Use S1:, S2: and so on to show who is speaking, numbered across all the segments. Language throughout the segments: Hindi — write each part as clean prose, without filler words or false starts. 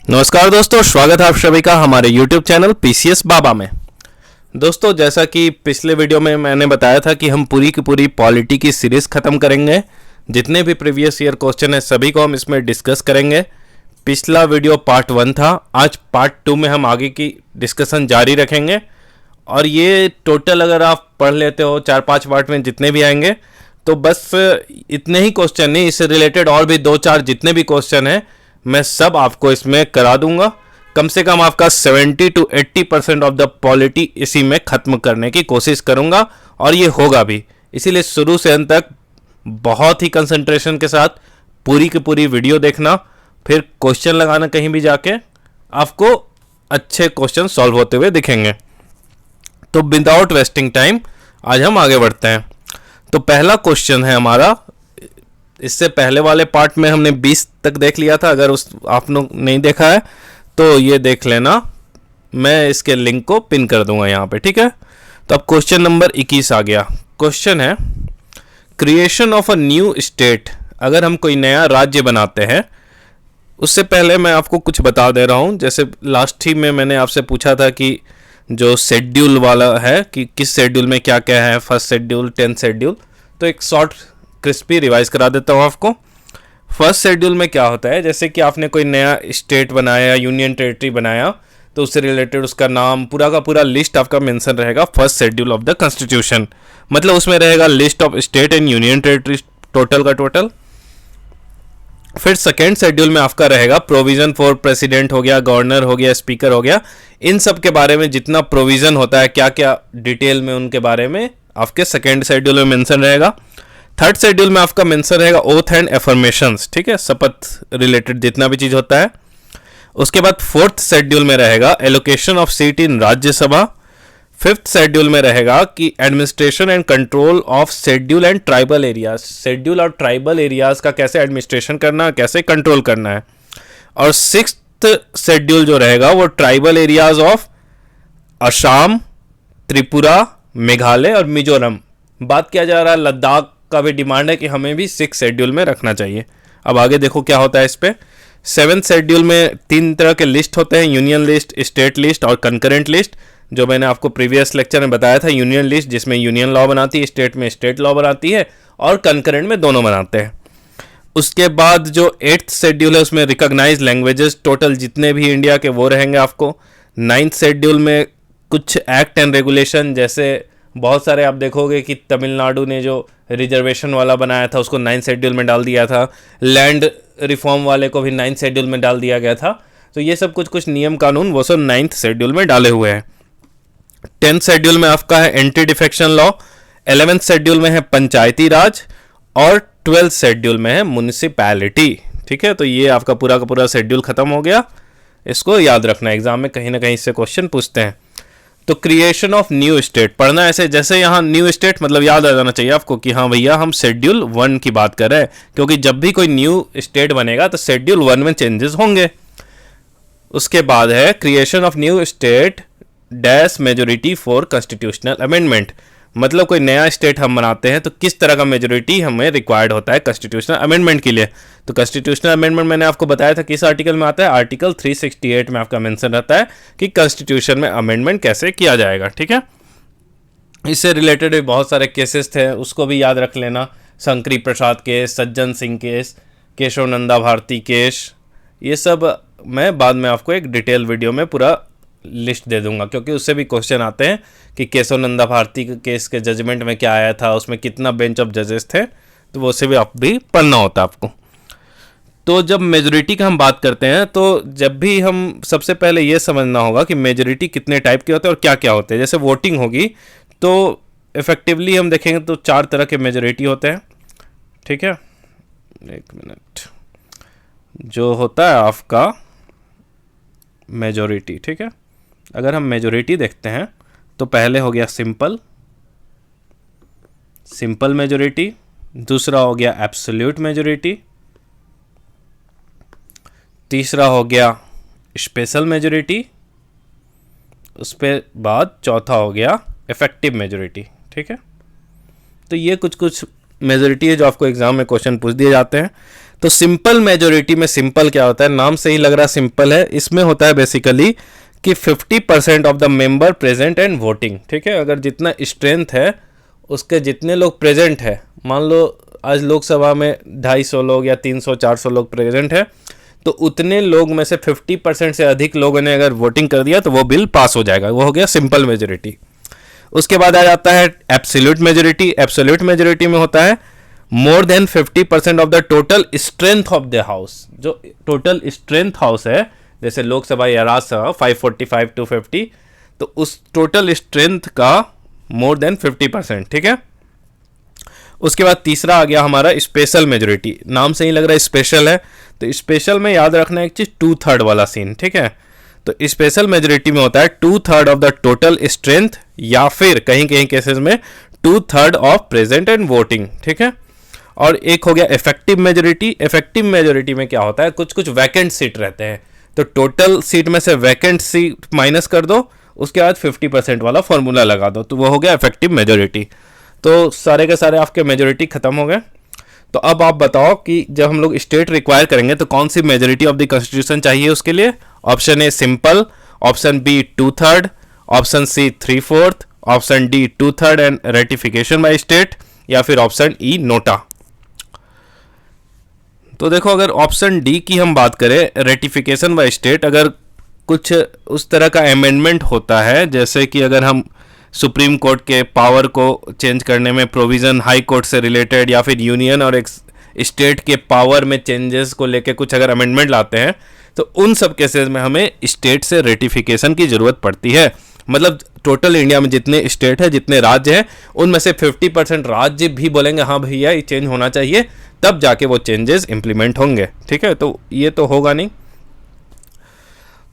S1: नमस्कार दोस्तों, स्वागत है आप सभी का हमारे YouTube चैनल पीसीएस बाबा में। दोस्तों, जैसा कि पिछले वीडियो में मैंने बताया था कि हम पूरी की पूरी पॉलिटी की सीरीज़ ख़त्म करेंगे। जितने भी प्रीवियस ईयर क्वेश्चन है सभी को हम इसमें डिस्कस करेंगे। पिछला वीडियो पार्ट 1 था, आज पार्ट 2 में हम आगे की डिस्कशन जारी रखेंगे। और ये टोटल अगर आप पढ़ लेते हो 4-5 पार्ट में जितने भी आएंगे तो बस इतने ही क्वेश्चन नहीं, इससे रिलेटेड और भी 2-4 जितने भी क्वेश्चन हैं मैं सब आपको इसमें करा दूंगा। कम से कम आपका 70 to 80% ऑफ द पॉलिटी इसी में ख़त्म करने की कोशिश करूंगा और ये होगा भी। इसीलिए शुरू से अंत तक बहुत ही कंसंट्रेशन के साथ पूरी की पूरी वीडियो देखना, फिर क्वेश्चन लगाना कहीं भी जाके आपको अच्छे क्वेश्चन सॉल्व होते हुए दिखेंगे। तो विदाउट वेस्टिंग टाइम आज हम आगे बढ़ते हैं। तो पहला क्वेश्चन है हमारा, इससे पहले वाले पार्ट में हमने 20 तक देख लिया था। अगर उस आप लोग नहीं देखा है तो ये देख लेना, मैं इसके लिंक को पिन कर दूंगा यहाँ पे, ठीक है। तो अब क्वेश्चन नंबर 21 आ गया। क्वेश्चन है creation of a new state. अगर हम कोई नया राज्य बनाते हैं, उससे पहले मैं आपको कुछ बता दे रहा हूँ। जैसे लास्ट ही में मैंने आपसे पूछा था कि जो शेड्यूल वाला है कि किस शेड्यूल में क्या क्या है, फर्स्ट शेड्यूल, 10th शेड्यूल, तो एक शॉर्ट क्रिस्पी रिवाइज करा देता हूँ आपको। फर्स्ट शेड्यूल में क्या होता है, जैसे कि आपने कोई नया स्टेट बनाया, यूनियन टेरिटरी बनाया, तो उससे रिलेटेड उसका नाम पूरा का पूरा लिस्ट आपका मेंशन रहेगा first schedule of the constitution. मतलब उसमें रहेगा list of state and union territory total का टोटल। फिर सेकेंड शेड्यूल में आपका रहेगा प्रोविजन फॉर प्रेसिडेंट हो गया, गवर्नर हो गया, स्पीकर हो गया, इन सब के बारे में जितना प्रोविजन होता है, क्या क्या डिटेल में उनके बारे में आपके सेकेंड शेड्यूल में मेंशन रहेगा। थर्ड शेड्यूल में आपका मेंशन रहेगा ओथ एंड एफर्मेशंस, ठीक है, शपथ रिलेटेड जितना भी चीज होता है। उसके बाद फोर्थ शेड्यूल में रहेगा allocation of seat in Rajya Sabha. Fifth schedule में रहेगा कि administration and control of schedule and tribal areas, schedule और ट्राइबल एरियाज का कैसे एडमिनिस्ट्रेशन करना है, कैसे कंट्रोल करना है। और सिक्स्थ शेड्यूल जो रहेगा वो tribal areas of Assam, Tripura, Meghalaya और मिजोरम। बात किया जा रहा है लद्दाख का भी डिमांड है कि हमें भी 6 शेड्यूल में रखना चाहिए। अब आगे देखो क्या होता है इस पे। 7th शेड्यूल में 3 तरह के लिस्ट होते हैं, यूनियन लिस्ट, स्टेट लिस्ट और कंकरेंट लिस्ट। जो मैंने आपको प्रीवियस लेक्चर में बताया था, यूनियन लिस्ट जिसमें यूनियन लॉ बनाती है, स्टेट में स्टेट लॉ बनाती है, और कंकरेंट में दोनों बनाते हैं। उसके बाद जो 8th शेड्यूल है उसमें रिकॉग्नाइज लैंग्वेजेस टोटल जितने भी इंडिया के वो रहेंगे आपको। 9th शेड्यूल में कुछ एक्ट एंड रेगुलेशन, जैसे बहुत सारे आप देखोगे कि तमिलनाडु ने जो रिजर्वेशन वाला बनाया था उसको 9th शेड्यूल में डाल दिया था, लैंड रिफॉर्म वाले को भी 9th शेड्यूल में डाल दिया गया था। तो ये सब कुछ कुछ नियम कानून वो सब 9th शेड्यूल में डाले हुए हैं। 10th शेड्यूल में आपका है anti defection law, 11th schedule में है पंचायती राज और 12th शेड्यूल में है म्युनिसिपैलिटी, ठीक है। तो ये आपका पूरा का पूरा शेड्यूल खत्म हो गया। इसको याद रखना, एग्जाम में कहीं ना कहीं इससे क्वेश्चन पूछते हैं। तो क्रिएशन ऑफ न्यू स्टेट पढ़ना ऐसे, जैसे यहाँ न्यू स्टेट मतलब याद आ जाना चाहिए आपको कि हाँ भैया हम शेड्यूल 1 की बात कर रहे हैं, क्योंकि जब भी कोई न्यू स्टेट बनेगा तो शेड्यूल 1 में चेंजेस होंगे। उसके बाद है creation of new state dash majority for constitutional amendment. मतलब कोई नया स्टेट हम बनाते हैं तो किस तरह का मेजोरिटी हमें रिक्वायर्ड होता है कॉन्स्टिट्यूशनल अमेंडमेंट के लिए। तो कॉन्स्टिट्यूशनल अमेंडमेंट मैंने आपको बताया था किस आर्टिकल में आता है, आर्टिकल 368 में आपका मेंशन रहता है कि कॉन्स्टिट्यूशन में अमेंडमेंट कैसे किया जाएगा, ठीक है। इससे रिलेटेड भी बहुत सारे केसेस थे, उसको भी याद रख लेना। शंकरी प्रसाद case, Sajjan Singh case, Keshav Nanda Bharti case, ये सब मैं बाद में आपको एक डिटेल वीडियो में पूरा लिस्ट दे दूंगा, क्योंकि उससे भी क्वेश्चन आते हैं कि केशव नंदा भारती के केस के जजमेंट में क्या आया था, उसमें कितना बेंच ऑफ जजेस थे, तो वो से भी आप भी पढ़ना होता है आपको। तो जब मेजोरिटी का हम बात करते हैं तो जब भी हम सबसे पहले ये समझना होगा कि मेजोरिटी कितने टाइप के होते हैं और क्या क्या होते हैं। जैसे वोटिंग होगी तो इफेक्टिवली हम देखेंगे तो 4 तरह के मेजोरिटी होते हैं, ठीक है। एक मिनट, जो होता है आपका मेजोरिटी, ठीक है। अगर हम मेजोरिटी देखते हैं तो पहले हो गया सिंपल मेजोरिटी, दूसरा हो गया एब्सोल्यूट मेजोरिटी, तीसरा हो गया स्पेशल मेजोरिटी, उस पे बाद चौथा हो गया इफेक्टिव मेजोरिटी, ठीक है। तो ये कुछ कुछ मेजोरिटी है जो आपको एग्जाम में क्वेश्चन पूछ दिए जाते हैं। तो सिंपल मेजोरिटी में सिंपल क्या होता है, नाम से ही लग रहा सिंपल है, इसमें होता है बेसिकली कि 50% of the member present and voting. ठीक है, अगर जितना स्ट्रेंथ है उसके जितने लोग प्रेजेंट है, मान लो आज लोकसभा में 250 लोग या 300-400 लोग प्रेजेंट है, तो उतने लोग में से 50% से अधिक लोगों ने अगर वोटिंग कर दिया तो वो बिल पास हो जाएगा, वो हो गया सिंपल मेजोरिटी। उसके बाद आ जाता है एब्सोल्यूट मेजोरिटी। एब्सोल्यूट मेजोरिटी में होता है more than 50% of the total strength of the house. जो टोटल स्ट्रेंथ हाउस है, जैसे लोकसभा या राज्यसभा 545 टू 50, तो उस टोटल स्ट्रेंथ का मोर देन 50%। ठीक है, उसके बाद तीसरा आ गया हमारा स्पेशल मेजोरिटी। नाम से ही लग रहा है स्पेशल है, तो स्पेशल में याद रखना एक चीज 2/3 वाला सीन। ठीक है, तो स्पेशल मेजोरिटी में होता है 2/3 ऑफ द टोटल स्ट्रेंथ, या फिर कहीं कहीं केसेस में 2/3 ऑफ प्रेजेंट एंड वोटिंग। ठीक है, और एक हो गया इफेक्टिव मेजोरिटी। इफेक्टिव मेजोरिटी में क्या होता है, कुछ कुछ वैकेंट सीट रहते हैं, तो टोटल सीट में से वैकेंट सीट माइनस कर दो, उसके बाद 50% वाला फॉर्मूला लगा दो, तो वो हो गया इफेक्टिव मेजोरिटी। तो सारे के सारे आपके मेजोरिटी खत्म हो गए। तो अब आप बताओ कि जब हम लोग स्टेट रिक्वायर करेंगे तो कौन सी मेजोरिटी ऑफ द कॉन्स्टिट्यूशन चाहिए उसके लिए। Option A simple, option B 2/3, option C 3/4, option D 2/3 and ratification by state, या फिर ऑप्शन ई नोटा। तो देखो, अगर ऑप्शन डी की हम बात करें, रेटिफिकेशन बाय स्टेट, अगर कुछ उस तरह का अमेंडमेंट होता है, जैसे कि अगर हम सुप्रीम कोर्ट के पावर को चेंज करने में प्रोविज़न हाई कोर्ट से रिलेटेड, या फिर यूनियन और एक स्टेट के पावर में चेंजेस को लेके कुछ अगर अमेंडमेंट लाते हैं, तो उन सब केसेस में हमें स्टेट से रेटिफिकेशन की ज़रूरत पड़ती है। मतलब टोटल इंडिया में जितने स्टेट है, जितने राज्य हैं, उनमें से 50% राज्य भी बोलेंगे हाँ भैया ये चेंज होना चाहिए, तब जाके वो चेंजेस इंप्लीमेंट होंगे। ठीक है, तो ये तो होगा नहीं,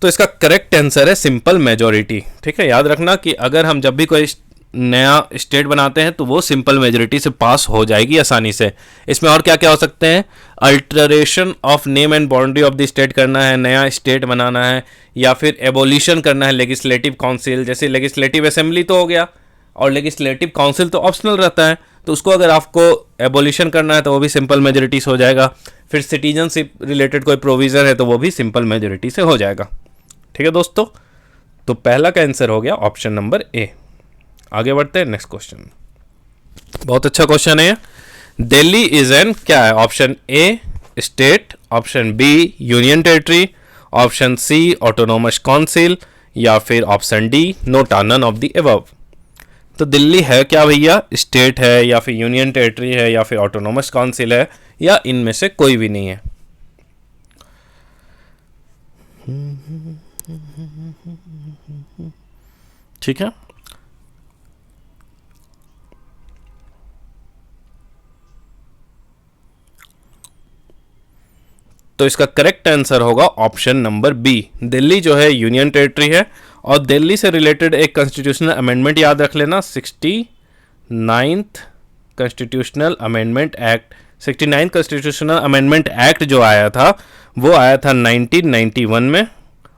S1: तो इसका करेक्ट आंसर है सिंपल मेजोरिटी। ठीक है, याद रखना कि अगर हम जब भी कोई नया स्टेट बनाते हैं तो वो सिंपल मेजोरिटी से पास हो जाएगी आसानी से। इसमें और क्या क्या हो सकते हैं, alteration of name and boundary of the state करना है, नया स्टेट बनाना है, या फिर एबोलिशन करना है लेजिस्लेटिव काउंसिल। जैसे लेजिस्लेटिव असेंबली तो हो गया, और लेजिस्लेटिव काउंसिल तो ऑप्शनल रहता है, तो उसको अगर आपको एबोलिशन करना है तो वो भी सिंपल मेजोरिटी से हो जाएगा। फिर सिटीजनशिप रिलेटेड कोई प्रोविज़न है तो वो भी सिंपल मेजोरिटी से हो जाएगा। ठीक है दोस्तों, तो पहला का आंसर हो गया ऑप्शन नंबर ए। आगे बढ़ते हैं नेक्स्ट क्वेश्चन। बहुत अच्छा क्वेश्चन है। दिल्ली इज एन क्या है, option A state, option B union territory, option C autonomous council, या फिर option D NOTA, none of the above. तो दिल्ली है क्या भैया, स्टेट है, या फिर यूनियन टेरिटरी है, या फिर ऑटोनोमस काउंसिल है, या इनमें से कोई भी नहीं है। ठीक है, तो इसका करेक्ट आंसर होगा ऑप्शन नंबर बी। दिल्ली जो है यूनियन टेरिटरी है, और दिल्ली से रिलेटेड एक कॉन्स्टिट्यूशनल अमेंडमेंट याद रख लेना, 69th constitutional amendment act. 69th constitutional amendment act जो आया था वो आया था 1991 में,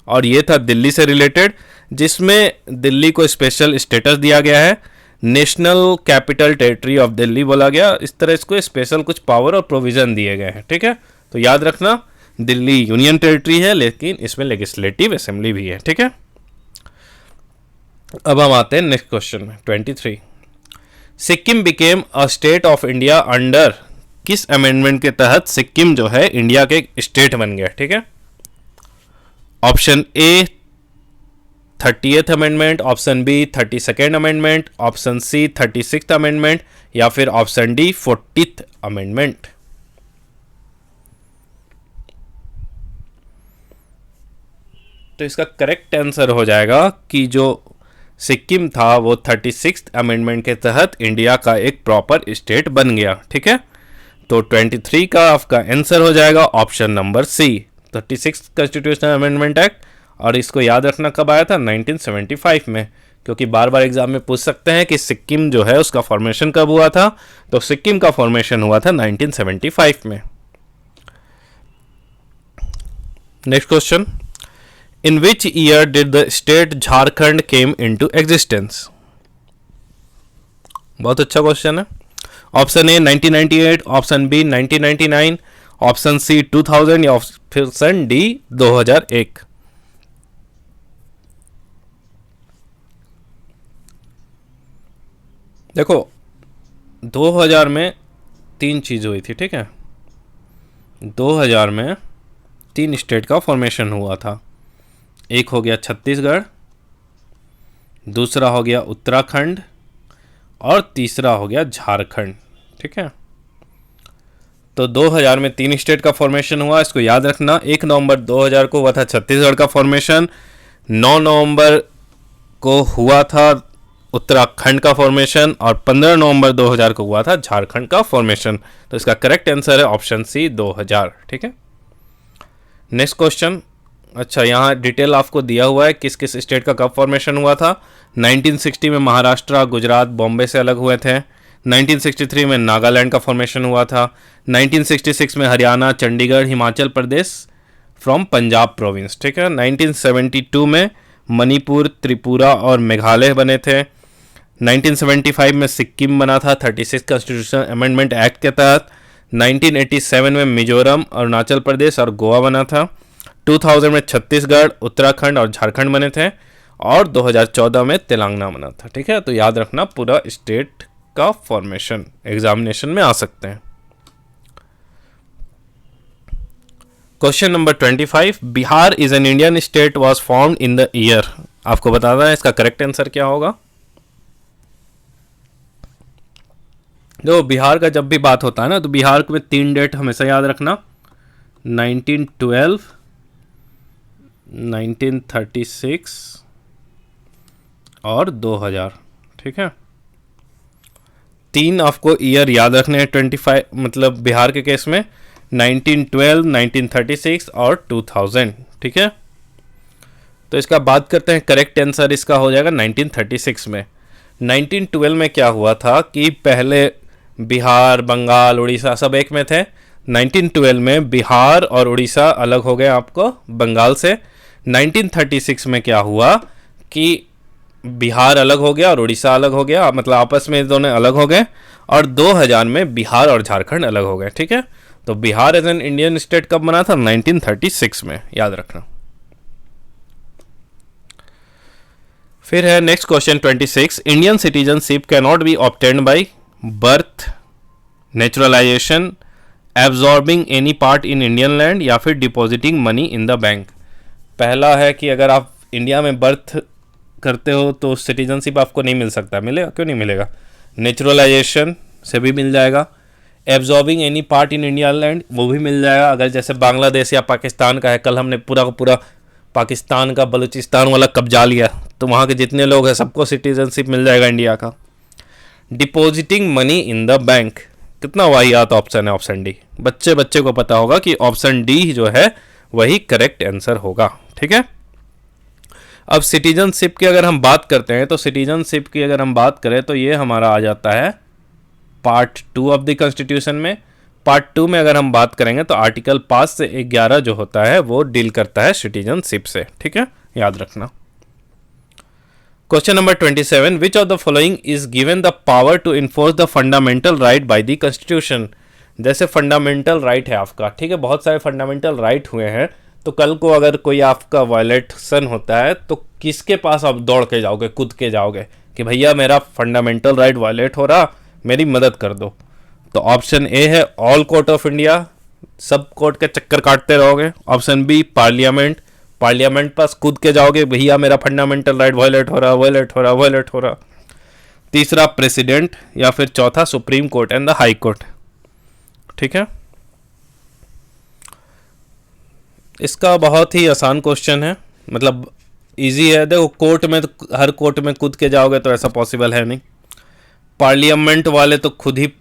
S1: और ये था दिल्ली से रिलेटेड, जिसमें दिल्ली को स्पेशल स्टेटस दिया गया है, national capital territory of Delhi बोला गया। इस तरह इसको स्पेशल कुछ पावर और प्रोविज़न दिए गए हैं। ठीक है, तो याद रखना दिल्ली यूनियन टेरिटरी है, लेकिन इसमें लेजिस्लेटिव असेंबली भी है। ठीक है, अब हम आते हैं नेक्स्ट क्वेश्चन में 23। Sikkim became a state of India under, किस अमेंडमेंट के तहत सिक्किम जो है इंडिया के स्टेट बन गया। ठीक है, option A 30th amendment, option B 32nd amendment, option C 36th amendment, या फिर ऑप्शन डी 40th अमेंडमेंट। तो इसका करेक्ट आंसर हो जाएगा कि जो सिक्किम था वो 36th अमेंडमेंट के तहत इंडिया का एक प्रॉपर स्टेट बन गया। ठीक है, तो 23 का आपका आंसर हो जाएगा option number C, 36th constitutional amendment act. और इसको याद रखना कब आया था, 1975 में, क्योंकि बार बार एग्जाम में पूछ सकते हैं कि सिक्किम जो है उसका फॉर्मेशन कब हुआ था, तो सिक्किम का फॉर्मेशन हुआ था 1975 में। Next question, in which year did the state Jharkhand came into existence. बहुत अच्छा क्वेश्चन है। Option A 1998, option B 1999, option C 2000 या ऑप्शन डी 2001। देखो 2000 में 3 चीज़ हुई थी, ठीक है। 2000 में 3 स्टेट का फॉर्मेशन हुआ था। एक हो गया छत्तीसगढ़, दूसरा हो गया उत्तराखंड और तीसरा हो गया झारखंड, ठीक है। तो 2000 में 3 स्टेट का फॉर्मेशन हुआ, इसको याद रखना। 1 नवंबर 2000 को हुआ था छत्तीसगढ़ का फॉर्मेशन, 9 नवंबर को हुआ था उत्तराखंड का फॉर्मेशन और 15 नवंबर 2000 को हुआ था झारखंड का फॉर्मेशन। तो इसका करेक्ट आंसर है ऑप्शन सी 2000, ठीक है। Next question. अच्छा, यहाँ डिटेल आपको दिया हुआ है किस किस स्टेट का कब फॉर्मेशन हुआ था। 1960 में महाराष्ट्र, गुजरात, बॉम्बे से अलग हुए थे। 1963 में नागालैंड का फॉर्मेशन हुआ था। 1966 में हरियाणा, चंडीगढ़, हिमाचल प्रदेश फ्रॉम पंजाब प्रोविंस, ठीक है। 1972 में मणिपुर, त्रिपुरा और मेघालय बने थे। 1975 में सिक्किम बना था 36 कॉन्स्टिट्यूशनल अमेंडमेंट एक्ट के तहत। 1987 में मिजोरम, अरुणाचल प्रदेश और गोवा बना था। 2000 में छत्तीसगढ़, उत्तराखंड और झारखंड बने थे और 2014 में तेलंगाना बना था, ठीक है। तो याद रखना पूरा स्टेट का फॉर्मेशन एग्जामिनेशन में आ सकते हैं। Question number 25, Bihar is an Indian state was formed in the year. आपको बताना है इसका करेक्ट आंसर क्या होगा। जो बिहार का जब भी बात होता है ना, तो बिहार में 3 डेट हमेशा याद रखना, 1912, 1936 और 2000, ठीक है। 3 आपको ईयर याद रखने हैं 25, मतलब बिहार के केस में 1912, 1936 और 2000, ठीक है। तो इसका बात करते हैं, करेक्ट आंसर इसका हो जाएगा 1936 में। 1912 में क्या हुआ था कि पहले बिहार, बंगाल, उड़ीसा सब एक में थे। 1912 में बिहार और उड़ीसा अलग हो गए आपको बंगाल से। 1936 में क्या हुआ कि बिहार अलग हो गया और उड़ीसा अलग हो गया, मतलब आपस में दोनों अलग हो गए। और 2000 में बिहार और झारखंड अलग हो गए, ठीक है। तो Bihar as an Indian state कब बना था, 1936 में, याद रखना। फिर है next question 26, Indian citizenship can not be obtained by birth, naturalization, absorbing any part in Indian land या फिर depositing money in the bank. पहला है कि अगर आप इंडिया में बर्थ करते हो तो सिटीजनशिप आपको नहीं मिल सकता। मिलेगा, क्यों नहीं मिलेगा, नेचुरलाइजेशन से भी मिल जाएगा। Absorbing any part in India land वो भी मिल जाएगा, अगर जैसे बांग्लादेश या पाकिस्तान का है, कल हमने पूरा का पूरा पाकिस्तान का बलूचिस्तान वाला कब्जा लिया, तो वहाँ के जितने लोग हैं सबको सिटीजनशिप मिल जाएगा इंडिया का। Depositing money in the bank, कितना वाहियात ऑप्शन है ऑप्शन डी। बच्चे को पता होगा कि ऑप्शन डी जो है वही करेक्ट आंसर होगा, ठीक है। अब सिटीजनशिप की अगर हम बात करते हैं, तो सिटीजनशिप की अगर हम बात करें तो ये हमारा आ जाता है पार्ट 2 ऑफ द कॉन्स्टिट्यूशन में। पार्ट 2 में अगर हम बात करेंगे तो आर्टिकल 5 से 11 जो होता है वो डील करता है सिटीजनशिप से, ठीक है, याद रखना। Question number 27, which of the following is given the power to enforce the fundamental right by the constitution. जैसे फंडामेंटल राइट है आपका, ठीक है, बहुत सारे फंडामेंटल राइट हुए हैं, तो कल को अगर कोई आपका वायलेशन होता है तो किसके पास आप दौड़ के जाओगे, कूद के जाओगे कि भैया मेरा फंडामेंटल राइट वायलेट हो रहा, मेरी मदद कर दो। तो ऑप्शन ए है ऑल कोर्ट ऑफ इंडिया, सब कोर्ट के चक्कर काटते रहोगे। ऑप्शन बी पार्लियामेंट, पार्लियामेंट पास कूद के जाओगे, भैया मेरा फंडामेंटल राइट वायलेट हो रहा, वायलेट हो रहा, वायलेट हो रहा। तीसरा प्रेसिडेंट, या फिर चौथा supreme court and the high court, ठीक है। इसका बहुत ही आसान क्वेश्चन है, मतलब इजी है। देखो कोर्ट में तो हर कोर्ट में कूद के जाओगे तो ऐसा पॉसिबल है नहीं। पार्लियामेंट वाले तो खुद ही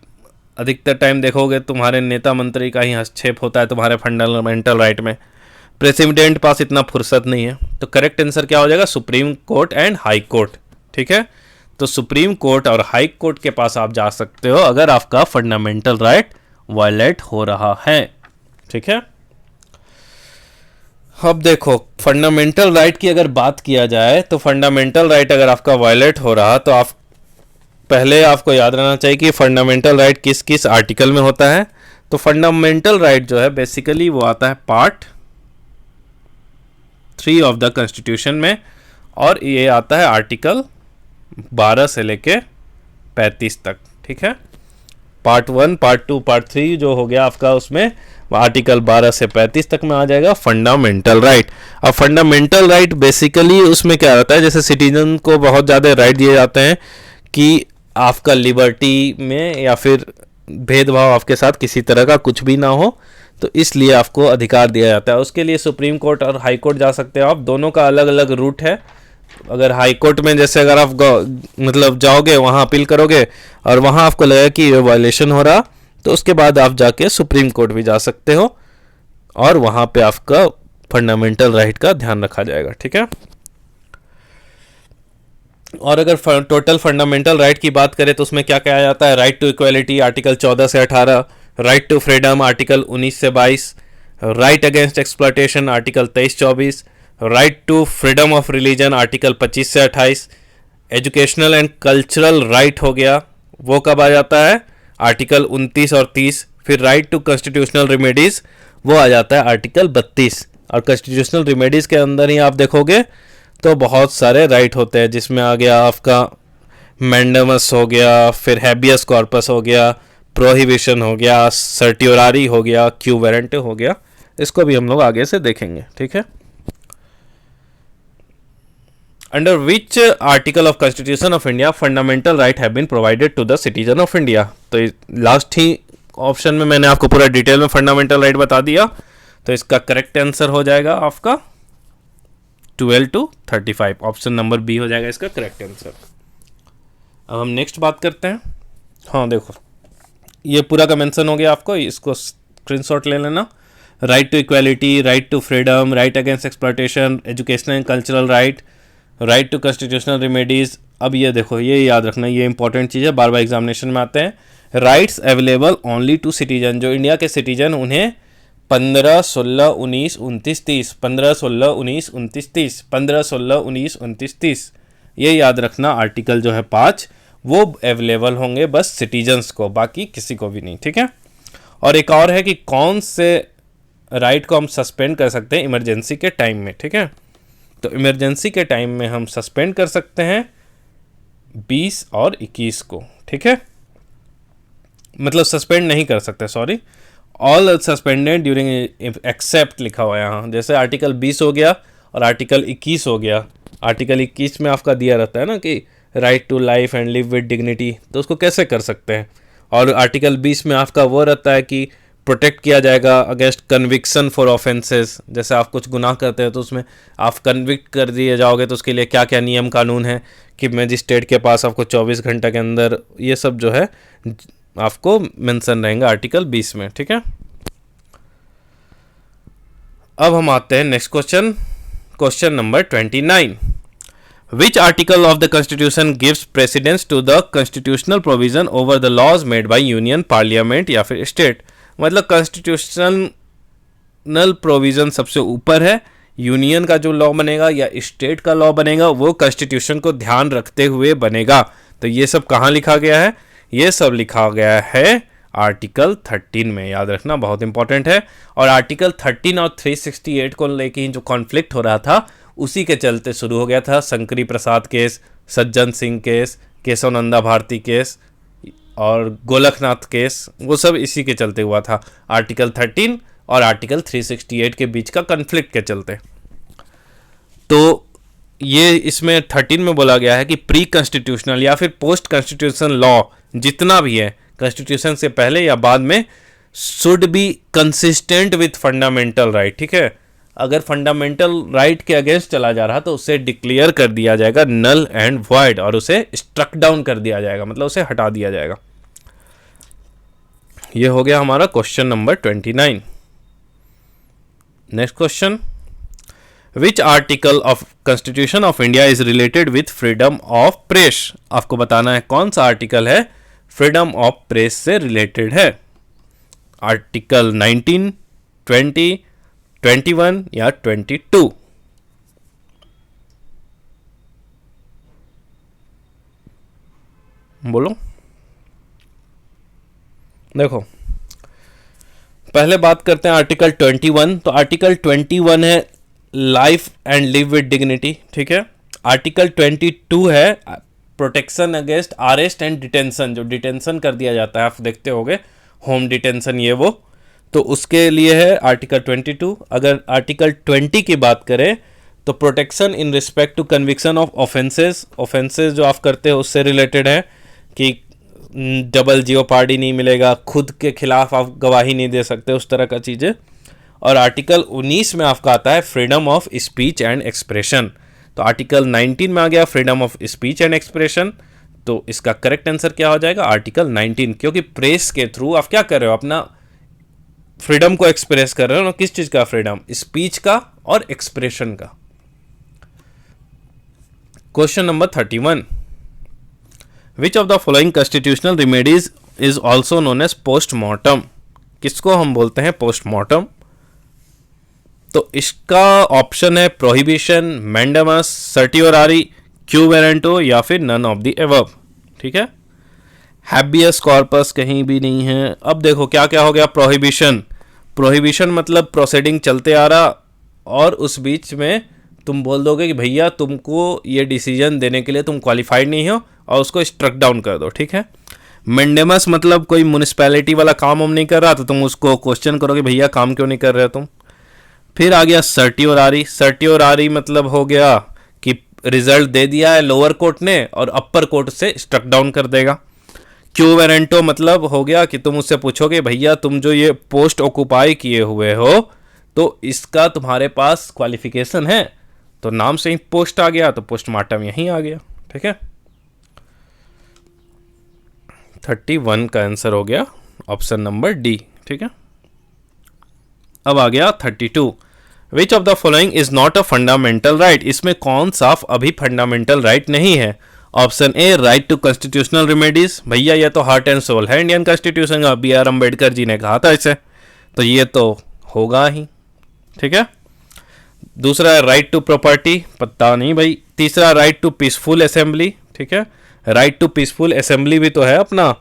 S1: अधिकतर टाइम देखोगे तुम्हारे नेता मंत्री का ही हस्तक्षेप होता है तुम्हारे फंडामेंटल राइट में। प्रेसिडेंट पास इतना फुर्सत नहीं है। तो करेक्ट आंसर क्या हो जाएगा, supreme court and high court, ठीक है। तो सुप्रीम कोर्ट और हाई कोर्ट के पास आप जा सकते हो अगर आपका फंडामेंटल राइट वायलेट हो रहा है, ठीक है। अब देखो फंडामेंटल राइट की अगर बात किया जाए तो फंडामेंटल राइट अगर आपका वायलेट हो रहा तो आप पहले आपको याद रहना चाहिए कि फंडामेंटल राइट किस किस आर्टिकल में होता है। तो फंडामेंटल राइट जो है बेसिकली वो आता है पार्ट 3 ऑफ द कॉन्स्टिट्यूशन में, और ये आता है आर्टिकल 12 से लेके 35 तक। ठीक है, पार्ट 1, पार्ट 2, पार्ट 3 जो हो गया आपका, उसमें आर्टिकल 12 से 35 तक में आ जाएगा फंडामेंटल राइट। अब फंडामेंटल राइट बेसिकली उसमें क्या रहता है, जैसे सिटीजन को बहुत ज़्यादा राइट दिए जाते हैं कि आपका लिबर्टी में या फिर भेदभाव आपके साथ किसी तरह का कुछ भी ना हो, तो इसलिए आपको अधिकार दिया जाता है। उसके लिए सुप्रीम कोर्ट और हाई कोर्ट जा सकते हो आप, दोनों का अलग अलग रूट है। अगर हाई कोर्ट में जैसे अगर आप मतलब जाओगे, वहाँ अपील करोगे और वहाँ आपको लगेगा कि ये वायलेशन हो रहा, तो उसके बाद आप जाके सुप्रीम कोर्ट भी जा सकते हो और वहाँ पे आपका फंडामेंटल राइट का ध्यान रखा जाएगा। ठीक है, और अगर टोटल फंडामेंटल राइट की बात करें तो उसमें क्या कहा जाता है, राइट टू इक्वालिटी आर्टिकल 14 से 18, राइट टू फ्रीडम आर्टिकल 19 से 22, right against exploitation article 23-24, right to freedom of religion article 25 से 28, एजुकेशनल एंड कल्चरल राइट हो गया, वो कब आ जाता है, आर्टिकल 29 और 30। फिर राइट टू कॉन्स्टिट्यूशनल रेमेडीज वो आ जाता है आर्टिकल 32। और कॉन्स्टिट्यूशनल रेमेडीज के अंदर ही आप देखोगे तो बहुत सारे राइट होते हैं, जिसमें आ गया आपका मैंडेमस हो गया, फिर हैबियस कॉर्पस हो गया, प्रोहिबिशन हो गया, सर्टियोरारी हो गया, क्यू वारंट हो गया। इसको भी हम लोग आगे से देखेंगे। ठीक है, under which article of constitution of India fundamental right have been provided to the citizen of India. तो लास्ट ही ऑप्शन में मैंने आपको पूरा डिटेल में फंडामेंटल राइट बता दिया, तो इसका करेक्ट आंसर हो जाएगा आपका 12 to 35, ऑप्शन नंबर बी हो जाएगा इसका करेक्ट आंसर। अब हम नेक्स्ट बात करते हैं। हाँ देखो, ये पूरा का मेंशन हो गया आपको, इसको स्क्रीनशॉट ले लेना। Right to equality, right to freedom, right against exploitation, educational and cultural right, right to constitutional remedies. अब ये देखो, ये याद रखना, ये इंपॉर्टेंट चीज़ है, बार बार एग्जामिनेशन में आते हैं। Rights available only to citizen, जो इंडिया के सिटीजन उन्हें 15, 16, 19, 29, 30, 15, 16, 19, 29, 30, 15, 16, 19, 29, 30, ये याद रखना। आर्टिकल जो है 5 वो अवेलेबल होंगे बस सिटीजन्स को, बाकी किसी को भी नहीं। ठीक है, और एक और है कि कौन से राइट को हम सस्पेंड कर सकते हैं इमरजेंसी के टाइम में। ठीक है, तो इमरजेंसी के टाइम में हम सस्पेंड कर सकते हैं 20 और 21 को। ठीक है, मतलब सस्पेंड नहीं कर सकते, sorry, all suspended during except लिखा हुआ है यहाँ। जैसे आर्टिकल 20 हो गया और आर्टिकल 21 हो गया। आर्टिकल 21 में आपका दिया रहता है ना कि right to life and live with dignity, तो उसको कैसे कर सकते हैं। और आर्टिकल 20 में आपका वो रहता है कि प्रोटेक्ट किया जाएगा अगेंस्ट कन्विक्शन फॉर ऑफेंसेस। जैसे आप कुछ गुनाह करते हैं तो उसमें आप कन्विक्ट कर दिए जाओगे, तो उसके लिए क्या क्या नियम कानून है कि मजिस्ट्रेट के पास आपको 24 घंटे के अंदर, ये सब जो है आपको मेंशन रहेगा आर्टिकल 20 में। ठीक है, अब हम आते हैं next question, question number 29। Which article of the constitution gives precedence to the constitutional provision over the laws made by union parliament या फिर स्टेट। मतलब कॉन्स्टिट्यूशनल प्रोविजन सबसे ऊपर है, यूनियन का जो लॉ बनेगा या स्टेट का लॉ बनेगा वो कॉन्स्टिट्यूशन को ध्यान रखते हुए बनेगा। तो ये सब कहाँ लिखा गया है, ये सब लिखा गया है आर्टिकल 13 में, याद रखना, बहुत इंपॉर्टेंट है। और आर्टिकल 13 और 368 को लेके जो कॉन्फ्लिक्ट हो रहा था उसी के चलते शुरू हो गया था शंकरी प्रसाद case, Sajjan Singh case, Keshavananda Bharti case और गोलखनाथ केस, वो सब इसी के चलते हुआ था, आर्टिकल 13 और आर्टिकल 368 के बीच का कॉन्फ्लिक्ट के चलते। तो ये इसमें 13 में बोला गया है कि प्री कॉन्स्टिट्यूशनल या फिर पोस्ट कॉन्स्टिट्यूशन लॉ जितना भी है कॉन्स्टिट्यूशन से पहले या बाद में should be consistent with fundamental right. ठीक है, अगर फंडामेंटल राइट के अगेंस्ट चला जा रहा तो उसे डिक्लेयर कर दिया जाएगा नल एंड वॉइड और उसे स्ट्रक डाउन कर दिया जाएगा, मतलब उसे हटा दिया जाएगा। ये हो गया हमारा question number 29। Next question, which article of constitution of India is related with freedom of press. आपको बताना है कौन सा आर्टिकल है फ्रीडम ऑफ प्रेस से रिलेटेड है, आर्टिकल 19, 20, 21 या 22। बोलो। देखो, पहले बात करते हैं आर्टिकल 21। तो आर्टिकल 21 है life and live with dignity, ठीक है। आर्टिकल 22 है protection against arrest and detention, जो डिटेंशन कर दिया जाता है, आप देखते होंगे होम डिटेंशन ये वो, तो उसके लिए है आर्टिकल 22। अगर आर्टिकल 20 की बात करें तो protection in respect to conviction of offences जो आप करते हो उससे रिलेटेड है कि डबल जियोपार्डी नहीं मिलेगा, खुद के खिलाफ आप गवाही नहीं दे सकते, उस तरह का चीज़ें। और आर्टिकल 19 में आपका आता है freedom of speech and expression. तो आर्टिकल 19 में आ गया freedom of speech and expression, तो इसका करेक्ट आंसर क्या हो जाएगा? आर्टिकल 19, क्योंकि प्रेस के थ्रू आप क्या कर रहे हो? अपना फ्रीडम को एक्सप्रेस कर रहे हो ना। किस चीज़ का फ्रीडम? स्पीच का और एक्सप्रेशन का। Question number 31, which of the following constitutional remedies is also known as postmortem? किसको हम बोलते हैं पोस्टमार्टम? तो इसका ऑप्शन है prohibition, mandamus, certiorari, quo warranto या फिर नन ऑफ द एबव, ठीक है। हैबियस कॉर्पस कहीं भी नहीं है। अब देखो क्या क्या हो गया। प्रोहिबिशन मतलब प्रोसीडिंग चलते आ रहा और उस बीच में तुम बोल दोगे कि भैया तुमको ये डिसीजन देने के लिए तुम क्वालिफाइड नहीं हो और उसको स्ट्रक डाउन कर दो, ठीक है। मैंडेमस मतलब कोई म्यूनिसिपैलिटी वाला काम हम नहीं कर रहा तो तुम उसको क्वेश्चन करोगे भैया काम क्यों नहीं कर रहे हो तुम। फिर आ गया सर्टियोरारी मतलब हो गया कि रिजल्ट दे दिया है लोअर कोर्ट ने और अपर कोर्ट से स्ट्रक डाउन कर देगा। क्यू वेरेंटो मतलब हो गया कि तुम उससे पूछोगे भैया तुम जो ये पोस्ट ऑक्युपाई किए हुए हो तो इसका तुम्हारे पास क्वालिफिकेशन है, तो नाम से ही पोस्ट आ गया तो पोस्टमार्टम यहीं आ गया, ठीक है। 31 का आंसर हो गया ऑप्शन नंबर डी, ठीक है। अब आ गया 32, which of the following is not a fundamental right? इसमें कौन सा अभी फंडामेंटल राइट नहीं है? Option A right to constitutional remedies, भैया ये तो हार्ट एंड सोल है इंडियन कॉन्स्टिट्यूशन का, B.R. अम्बेडकर जी ने कहा था इसे, तो ये तो होगा ही, ठीक है। दूसरा है राइट टू प्रॉपर्टी, पता नहीं भाई। तीसरा राइट टू पीसफुल असेंबली, ठीक है। राइट टू पीसफुल असेंबली भी तो है अपना,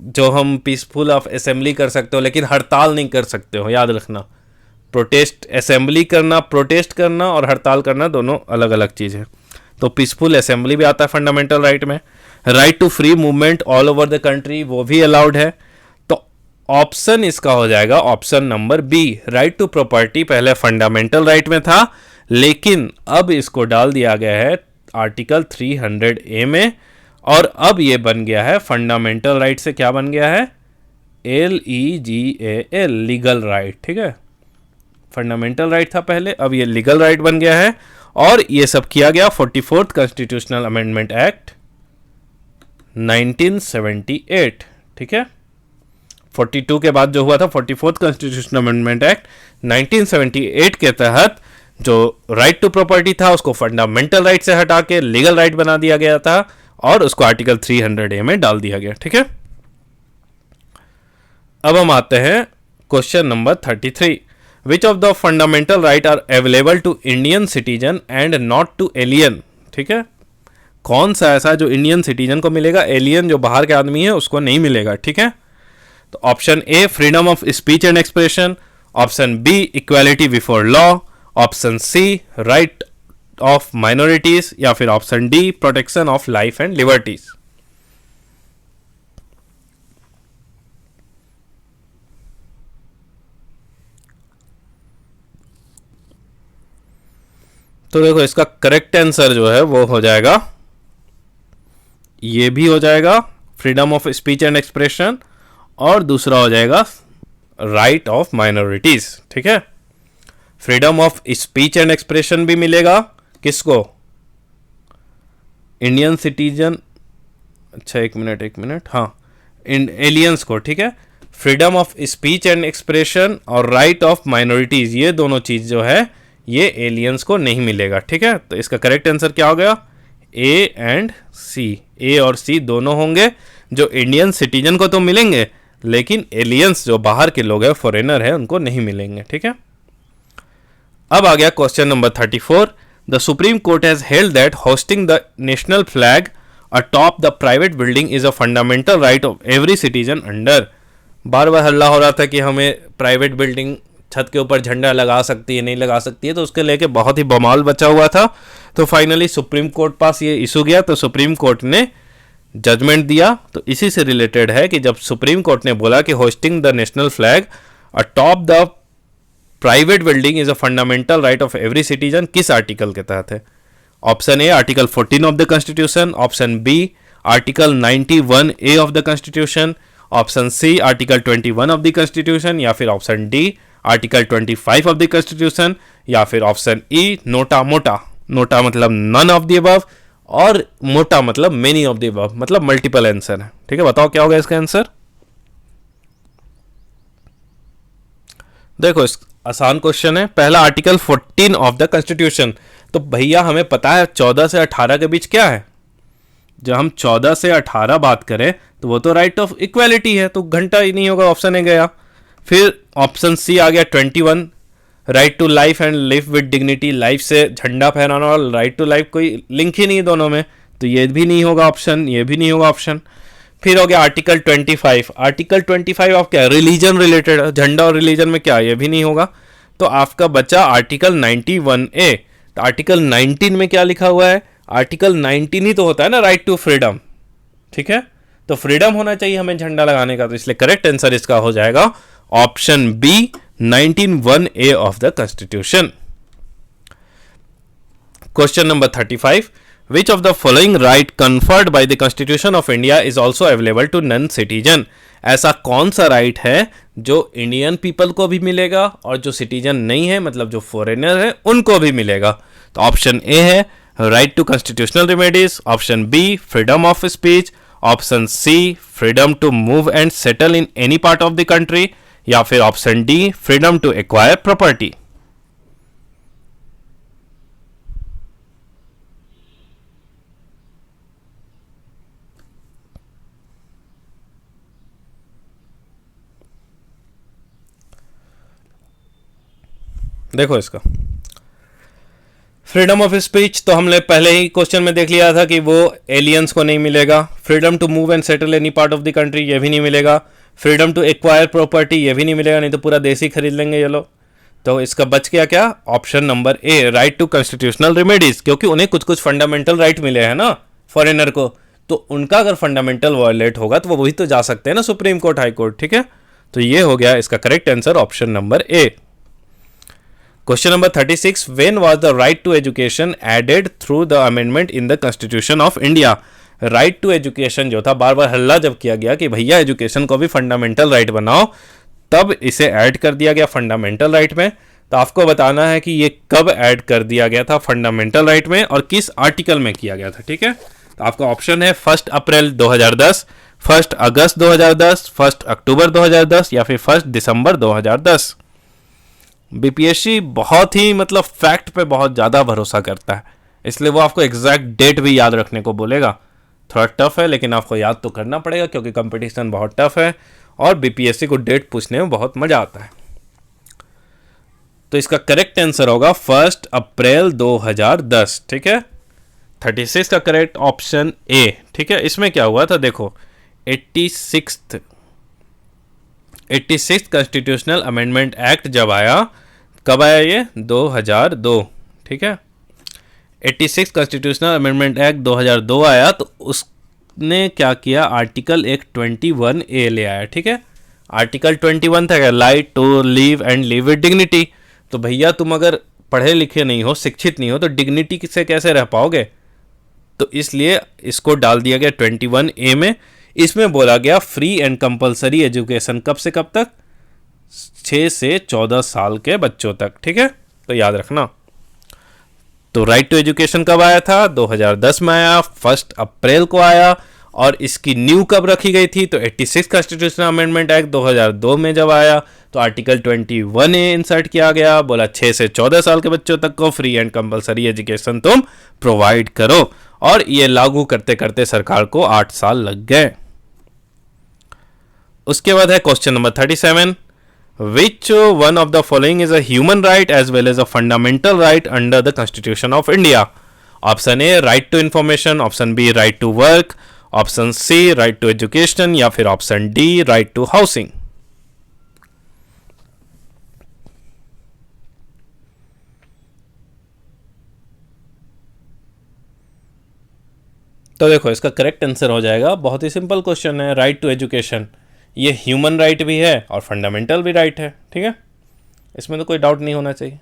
S1: जो हम पीसफुल ऑफ असेंबली कर सकते हो लेकिन हड़ताल नहीं कर सकते हो, याद रखना। प्रोटेस्ट असेंबली करना, प्रोटेस्ट करना और हड़ताल करना दोनों अलग अलग चीज़ है। तो पीसफुल असेंबली भी आता है फंडामेंटल राइट में। Right to free movement all over the country वो भी अलाउड है। तो ऑप्शन इसका हो जाएगा option number B, right to property पहले फंडामेंटल राइट में था लेकिन अब इसको डाल दिया गया है आर्टिकल 300A में और अब ये बन गया है फंडामेंटल राइट से क्या बन गया है? LEGAL, लीगल राइट, ठीक है। फंडामेंटल राइट था पहले, अब ये लीगल राइट बन गया है और ये सब किया गया 44th कॉन्स्टिट्यूशनल अमेंडमेंट एक्ट 1978, ठीक है। 42 के बाद जो हुआ था 44th कॉन्स्टिट्यूशनल अमेंडमेंट एक्ट 1978 के तहत जो राइट टू प्रॉपर्टी था उसको फंडामेंटल राइट से हटा के लीगल राइट बना दिया गया था और उसको आर्टिकल 300A में डाल दिया गया, ठीक है। अब हम आते हैं question number 33, which of the fundamental right are available to Indian citizen and not to alien, ठीक है। कौन सा ऐसा जो इंडियन सिटीजन को मिलेगा, एलियन जो बाहर के आदमी है उसको नहीं मिलेगा, ठीक है। तो option A freedom of speech and expression, option B equality before law, option C right of minorities या फिर option D protection of life and liberties. तो देखो इसका करेक्ट आंसर जो है वो हो जाएगा, ये भी हो जाएगा freedom of speech and expression और दूसरा हो जाएगा राइट ऑफ माइनॉरिटीज, ठीक है। Freedom of speech and expression भी मिलेगा किसको? इंडियन सिटीजन, अच्छा एक मिनट, हाँ एलियंस को, ठीक है। Freedom of speech and expression और राइट ऑफ माइनॉरिटीज ये दोनों चीज जो है ये एलियंस को नहीं मिलेगा, ठीक है। तो इसका करेक्ट आंसर क्या हो गया? ए एंड सी, ए और सी दोनों होंगे। जो इंडियन सिटीजन को तो मिलेंगे लेकिन एलियंस जो बाहर के लोग हैं, फॉरेनर है, उनको नहीं मिलेंगे, ठीक है। अब आ गया question number 34, the supreme court has held that hosting the national flag atop the private building is a fundamental right of every citizen under, बार बार हल्ला हो रहा था कि हमें प्राइवेट बिल्डिंग छत के ऊपर झंडा लगा सकती है, नहीं लगा सकती है, तो उसके लेके बहुत ही बवाल बचा हुआ था। तो फाइनली सुप्रीम कोर्ट पास ये इशू गया, तो सुप्रीम कोर्ट ने जजमेंट दिया। तो इसी से रिलेटेड है कि जब सुप्रीम कोर्ट ने बोला कि hosting the national flag atop the private building is a fundamental right of every citizen, किस आर्टिकल के तहत है? Option A article 14 of the constitution, option B article 91A of the constitution, option C article 21 of the constitution, या फिर option D article 25 of the constitution, या फिर option E NOTA MOTA. NOTA मतलब नन ऑफ द अबव और मोटा मतलब मेनी ऑफ द अबव, मतलब मल्टीपल आंसर है। ठीक है, बताओ क्या होगा इसका आंसर? देखो इस आसान क्वेश्चन है। पहला आर्टिकल 14 ऑफ द कॉन्स्टिट्यूशन, तो भैया हमें पता है 14 से 18 के बीच क्या है। जब हम 14 से 18 बात करें तो वो तो राइट ऑफ इक्वालिटी है, तो घंटा ही नहीं होगा, ऑप्शन ए गया। फिर ऑप्शन सी आ गया 21, right to life and live with dignity. Life से झंडा फहराना और राइट टू लाइफ कोई लिंक ही नहीं दोनों में, तो ये भी नहीं होगा ऑप्शन, ये भी नहीं होगा ऑप्शन। फिर हो गया आर्टिकल 25। आर्टिकल 25 ऑफ क्या, रिलीजन रिलेटेड, झंडा और रिलीजन में क्या, ये भी नहीं होगा। तो आपका बचा आर्टिकल 91A। तो आर्टिकल 19 में क्या लिखा हुआ है? आर्टिकल 19 ही तो होता है ना, राइट टू फ्रीडम। ठीक है, तो फ्रीडम होना चाहिए हमें झंडा लगाने का, तो इसलिए करेक्ट आंसर इसका हो जाएगा option B 19(1)(a of the constitution. Question number 35, which of the following right conferred by the Constitution of India is also available to non-citizen? ऐसा कौन सा राइट है जो इंडियन पीपल को भी मिलेगा और जो सिटीजन नहीं है, मतलब जो फॉरेनर है, उनको भी मिलेगा? तो ऑप्शन ए है right to constitutional remedies, option B freedom of speech, option C freedom to move and settle in any part of the country, या फिर option D freedom to acquire property. देखो इसका फ्रीडम ऑफ स्पीच तो हमने पहले ही क्वेश्चन में देख लिया था कि वो एलियंस को नहीं मिलेगा। Freedom to move and settle any part of the country, ये भी नहीं मिलेगा। फ्रीडम टू एक्वायर प्रॉपर्टी, ये भी नहीं मिलेगा, नहीं तो पूरा देश ही खरीद लेंगे ये लोग। तो इसका बच गया क्या? Option number A right to constitutional remedies, क्योंकि उन्हें कुछ कुछ फंडामेंटल राइट मिले हैं ना फॉरेनर को, तो उनका अगर फंडामेंटल वायलेट होगा तो वो वही तो जा सकते हैं ना सुप्रीम कोर्ट, हाई कोर्ट। ठीक है, तो ये हो गया इसका correct answer option number A. Question number 36, when was the right to education added through the amendment in the constitution of India? Right to education जो था, बार बार हल्ला जब किया गया कि भैया एजुकेशन को भी फंडामेंटल राइट बनाओ, तब इसे ऐड कर दिया गया फंडामेंटल राइट में। तो आपको बताना है कि ये कब ऐड कर दिया गया था फंडामेंटल राइट में और किस आर्टिकल में किया गया था। ठीक है, तो आपका ऑप्शन है 1 अप्रैल 2010, 1 अगस्त 2010, 1 अक्टूबर 2010, या फिर 1 दिसंबर 2010। बीपीएससी बहुत ही मतलब फैक्ट पे बहुत ज़्यादा भरोसा करता है, इसलिए वो आपको एग्जैक्ट डेट भी याद रखने को बोलेगा। थोड़ा टफ है, लेकिन आपको याद तो करना पड़ेगा क्योंकि कंपटीशन बहुत टफ है और बीपीएससी को डेट पूछने में बहुत मज़ा आता है। तो इसका करेक्ट आंसर होगा 1 अप्रैल 2010। ठीक है, 36 का करेक्ट ऑप्शन ए। ठीक है, इसमें क्या हुआ था देखो, 86 कॉन्स्टिट्यूशनल अमेंडमेंट एक्ट जब आया, कब आया ये? 2002। ठीक है, 86 कॉन्स्टिट्यूशनल अमेंडमेंट एक्ट 2002 आया, तो उसने क्या किया, आर्टिकल 21A ले आया। ठीक है, आर्टिकल 21 था right to live and live with dignity. तो भैया तुम अगर पढ़े लिखे नहीं हो, शिक्षित नहीं हो, तो डिग्निटी से कैसे रह पाओगे? तो इसलिए इसको डाल दिया गया 21A में। इसमें बोला गया फ्री एंड कंपलसरी एजुकेशन, कब से कब तक? 6 से 14 साल के बच्चों तक। ठीक है, तो याद रखना। तो राइट टू एजुकेशन कब आया था? 2010 में आया, 1 अप्रैल को आया। और इसकी न्यू कब रखी गई थी? तो 86 कॉन्स्टिट्यूशनल अमेंडमेंट एक्ट 2002 में जब आया, तो आर्टिकल 21A इंसर्ट किया गया, बोला 6 से 14 साल के बच्चों तक को फ्री एंड कंपलसरी एजुकेशन तुम प्रोवाइड करो। और ये लागू करते करते सरकार को 8 साल लग गए। उसके बाद है question number 37, which one of the following is a human right as well as a fundamental right under the constitution of India? Option A right to information, option B right to work, option C right to education, या फिर option D right to housing. तो देखो इसका करेक्ट आंसर हो जाएगा, बहुत ही सिंपल क्वेश्चन है, राइट टू एजुकेशन। ये ह्यूमन राइट भी है और फंडामेंटल भी राइट है, ठीक है, इसमें तो कोई डाउट नहीं होना चाहिए।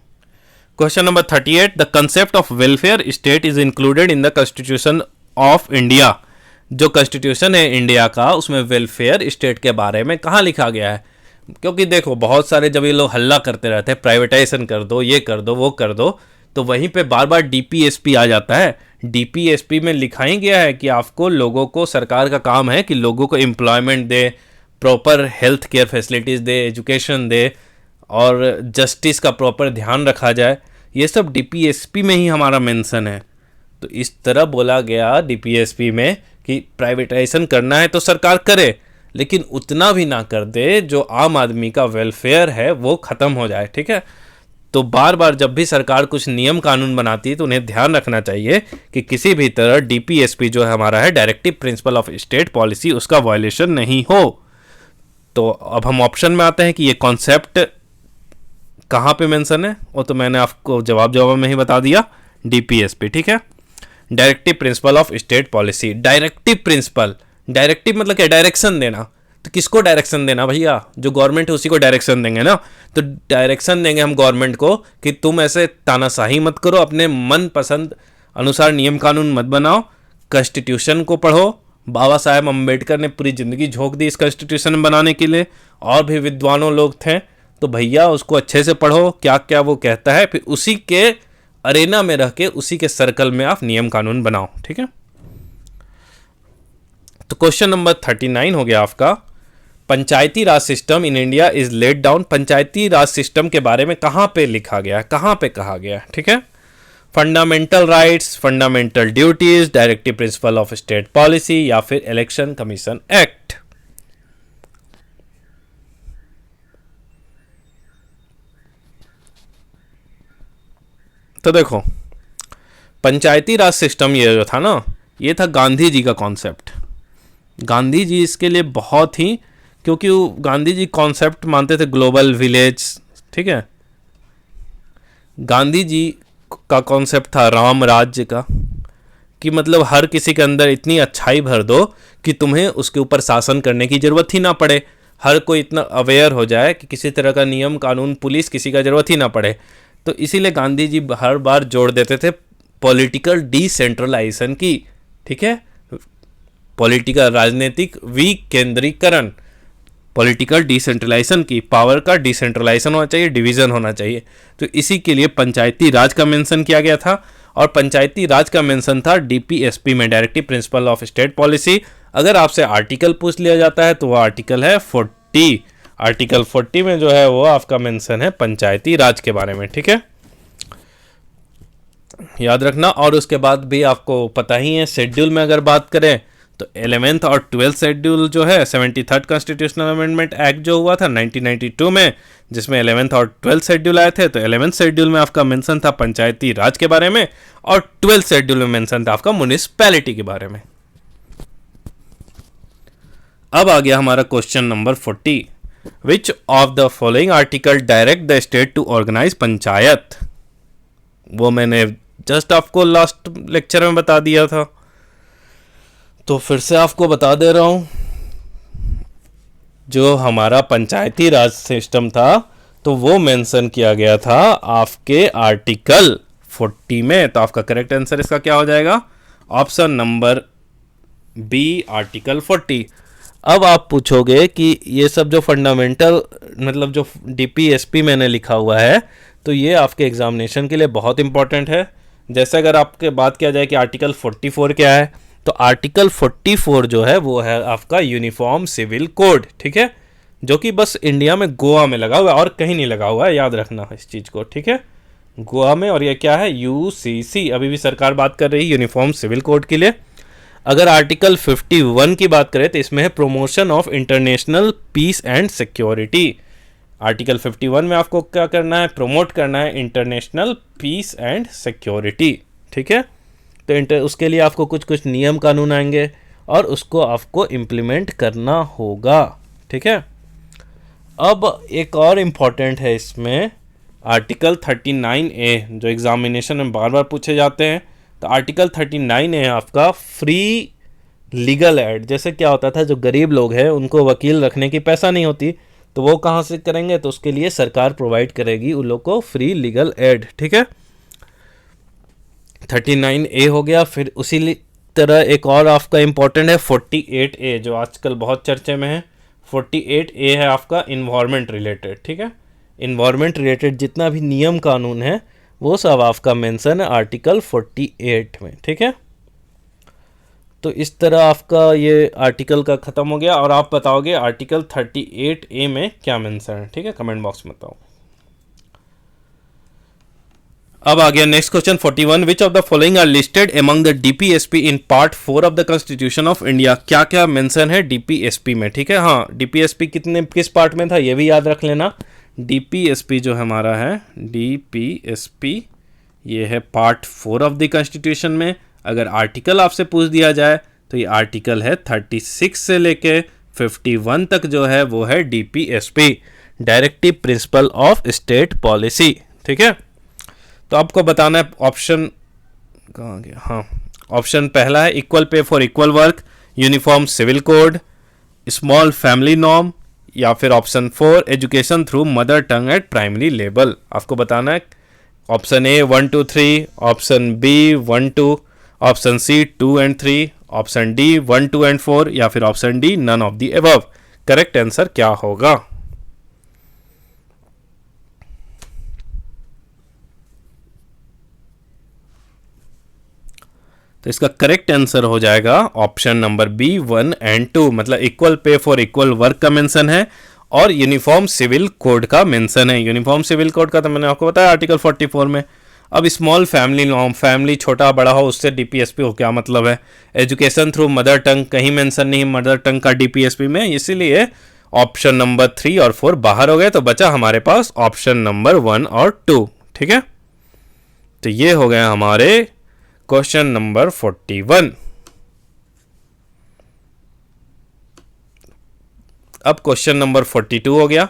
S1: Question number 38, the concept of welfare state is included in the constitution of India. जो कॉन्स्टिट्यूशन है इंडिया का, उसमें वेलफेयर स्टेट के बारे में कहाँ लिखा गया है? क्योंकि देखो बहुत सारे जब ये लोग हल्ला करते रहते हैं प्राइवेटाइजेशन कर दो, ये कर दो, वो कर दो, तो वहीं पे बार बार डीपीएसपी आ जाता है। डीपीएसपी में लिखा ही गया है कि आपको लोगों को, सरकार का काम है कि लोगों को एम्प्लॉयमेंट दे, प्रॉपर हेल्थ केयर फैसिलिटीज़ दे, एजुकेशन दे और जस्टिस का प्रॉपर ध्यान रखा जाए। ये सब डीपीएसपी में ही हमारा मेंशन है। तो इस तरह बोला गया डीपीएसपी में कि प्राइवेटाइजेशन करना है तो सरकार करे, लेकिन उतना भी ना कर दे जो आम आदमी का वेलफेयर है वो ख़त्म हो जाए, ठीक है। तो बार बार जब भी सरकार कुछ नियम कानून बनाती है तो उन्हें ध्यान रखना चाहिए कि किसी भी तरह डीपीएसपी जो है हमारा है, directive principle of state policy, उसका वायलेशन नहीं हो। तो अब हम ऑप्शन में आते हैं कि ये कॉन्सेप्ट कहाँ पे मेंशन है, वो तो मैंने आपको जवाब में ही बता दिया, डीपीएसपी, ठीक है, directive principle of state policy. Directive principle, directive मतलब क्या? डायरेक्शन देना। तो किसको डायरेक्शन देना भैया? जो गवर्नमेंट है उसी को डायरेक्शन देंगे ना। तो डायरेक्शन देंगे हम गवर्नमेंट को कि तुम ऐसे तानाशाही मत करो, अपने मन पसंद अनुसार नियम कानून मत बनाओ, कॉन्स्टिट्यूशन को पढ़ो। बाबा साहेब अम्बेडकर ने पूरी ज़िंदगी झोंक दी इस कॉन्स्टिट्यूशन बनाने के लिए, और भी विद्वानों लोग थे। तो भैया उसको अच्छे से पढ़ो, क्या क्या वो कहता है, फिर उसी के अरेना में रह के, उसी के सर्कल में आप नियम कानून बनाओ, ठीक है। तो क्वेश्चन नंबर 39 हो गया आपका, Panchayati Raj system in India is laid down. Panchayati Raj system के बारे में कहाँ पे लिखा गया है, कहाँ पे कहा गया है, ठीक है। Fundamental rights, fundamental duties, directive principle of state policy, या फिर इलेक्शन कमीशन एक्ट। तो देखो पंचायती राज सिस्टम ये जो था ना, ये था गांधी जी का कॉन्सेप्ट। गांधी जी इसके लिए बहुत ही, क्योंकि गांधी जी कॉन्सेप्ट मानते थे ग्लोबल विलेज, ठीक है। गांधी जी का कॉन्सेप्ट था राम राज्य का, कि मतलब हर किसी के अंदर इतनी अच्छाई भर दो कि तुम्हें उसके ऊपर शासन करने की ज़रूरत ही ना पड़े। हर कोई इतना अवेयर हो जाए कि किसी तरह का नियम कानून पुलिस किसी का ज़रूरत ही ना पड़े। तो इसीलिए गांधी जी हर बार जोड़ देते थे पॉलिटिकल डिसेंट्रलाइजेशन की, ठीक है, पॉलिटिकल राजनीतिक विकेंद्रीकरण, पॉलिटिकल डिसेंट्रलाइजेशन की, पावर का डिसेंट्रलाइजेशन होना चाहिए, डिवीज़न होना चाहिए। तो इसी के लिए पंचायती राज का मेंशन किया गया था, और पंचायती राज का मेंशन था डीपीएसपी में, directive principle of state policy. अगर आपसे आर्टिकल पूछ लिया जाता है तो वो आर्टिकल है 40। आर्टिकल 40 में जो है वो आपका मेंशन है पंचायती राज के बारे में, ठीक है, याद रखना। और उसके बाद भी आपको पता ही है, शेड्यूल में अगर बात करें तो 11th और 12th शेड्यूल जो है 73rd कॉन्स्टिट्यूशनल अमेंडमेंट एक्ट जो हुआ था 1992 में, जिसमें 11th और 12th शेड्यूल आए थे। तो 11th शेड्यूल में आपका मेंशन था पंचायती राज के बारे में, और 12th शेड्यूल में मेंशन था आपका म्युनिसिपैलिटी के बारे में। अब आ गया हमारा question number 40, which of the following article direct the state to organize panchayat. वो मैंने जस्ट आपको लास्ट लेक्चर में बता दिया था, तो फिर से आपको बता दे रहा हूँ। जो हमारा पंचायती राज सिस्टम था तो वो मेंशन किया गया था आपके आर्टिकल 40 में। तो आपका करेक्ट आंसर इसका क्या हो जाएगा? Option number B, article 40। अब आप पूछोगे कि ये सब जो फंडामेंटल मतलब जो डीपीएसपी मैंने लिखा हुआ है, तो ये आपके एग्जामिनेशन के लिए बहुत इंपॉर्टेंट है। जैसे अगर आपके बात किया जाए कि आर्टिकल 44 क्या है, तो आर्टिकल 44 जो है वो है आपका यूनिफॉर्म सिविल कोड, ठीक है, जो कि बस इंडिया में गोवा में लगा हुआ है और कहीं नहीं लगा हुआ है, याद रखना इस चीज़ को, ठीक है, गोवा में। और ये क्या है? यूसीसी। अभी भी सरकार बात कर रही है यूनिफॉर्म सिविल कोड के लिए। अगर आर्टिकल 51 की बात करें तो इसमें है promotion of international peace and security. Article 51 में आपको क्या करना है? प्रमोट करना है इंटरनेशनल पीस एंड सिक्योरिटी, ठीक है। तो उसके लिए आपको कुछ कुछ नियम कानून आएंगे और उसको आपको इम्प्लीमेंट करना होगा, ठीक है। अब एक और इम्पॉर्टेंट है इसमें आर्टिकल 39A, जो एग्जामिनेशन में बार बार पूछे जाते हैं। तो आर्टिकल 39A आपका फ्री लीगल एड, जैसे क्या होता था, जो गरीब लोग हैं उनको वकील रखने की पैसा नहीं होती, तो वो कहाँ से करेंगे, तो उसके लिए सरकार प्रोवाइड करेगी उन लोग को फ्री लीगल एड। ठीक है, 39A हो गया। फिर उसी तरह एक और आपका इंपॉर्टेंट है 48A, जो आजकल बहुत चर्चे में है। 48A है आपका इन्वायरमेंट रिलेटेड। ठीक है, इन्वायरमेंट रिलेटेड जितना भी नियम कानून है वो सब आपका मेंशन है आर्टिकल 48 में। ठीक है, तो इस तरह आपका ये आर्टिकल का ख़त्म हो गया, और आप बताओगे आर्टिकल 38A में क्या मेंशन है। ठीक है, कमेंट बॉक्स में बताओ। अब आ गया next question 41, which of the following are listed among the DPSP in part 4 of the constitution of India. क्या क्या मेंशन है डीपीएसपी में। ठीक है, हाँ, डीपीएसपी किस पार्ट में था ये भी याद रख लेना। डीपीएसपी जो हमारा है, डीपीएसपी ये है पार्ट 4 ऑफ द कॉन्स्टिट्यूशन में। अगर आर्टिकल आपसे पूछ दिया जाए तो ये आर्टिकल है 36 से लेके 51 तक जो है वो है DPSP, directive principle of state policy. ठीक है, तो आपको बताना है ऑप्शन कहाँ गया, हाँ, ऑप्शन पहला है equal pay for equal work, uniform civil code, small family norm, या फिर option 4 education through mother tongue at primary level. आपको बताना है option A 1 2 3, option B 1 2, option C 2 and 3, option D 1 2 and 4, या फिर option D none of the above. Correct answer क्या होगा। तो इसका करेक्ट आंसर हो जाएगा ऑप्शन नंबर बी 1 एंड 2, मतलब equal pay for equal work का मेंशन है और यूनिफॉर्म सिविल कोड का मेंशन है। यूनिफॉर्म सिविल कोड का तो मैंने आपको बताया आर्टिकल 44 में। अब स्मॉल फैमिली नॉर्म, फैमिली छोटा बड़ा हो उससे डीपीएसपी हो क्या मतलब है। एजुकेशन थ्रू मदर टंग, कहीं मेंशन नहीं मदर टंग का डीपीएसपी में, इसीलिए ऑप्शन नंबर 3 और 4 बाहर हो गए। तो बचा हमारे पास ऑप्शन नंबर 1 और 2। ठीक है, तो ये हो गया हमारे क्वेश्चन नंबर 41। अब क्वेश्चन नंबर 42 हो गया,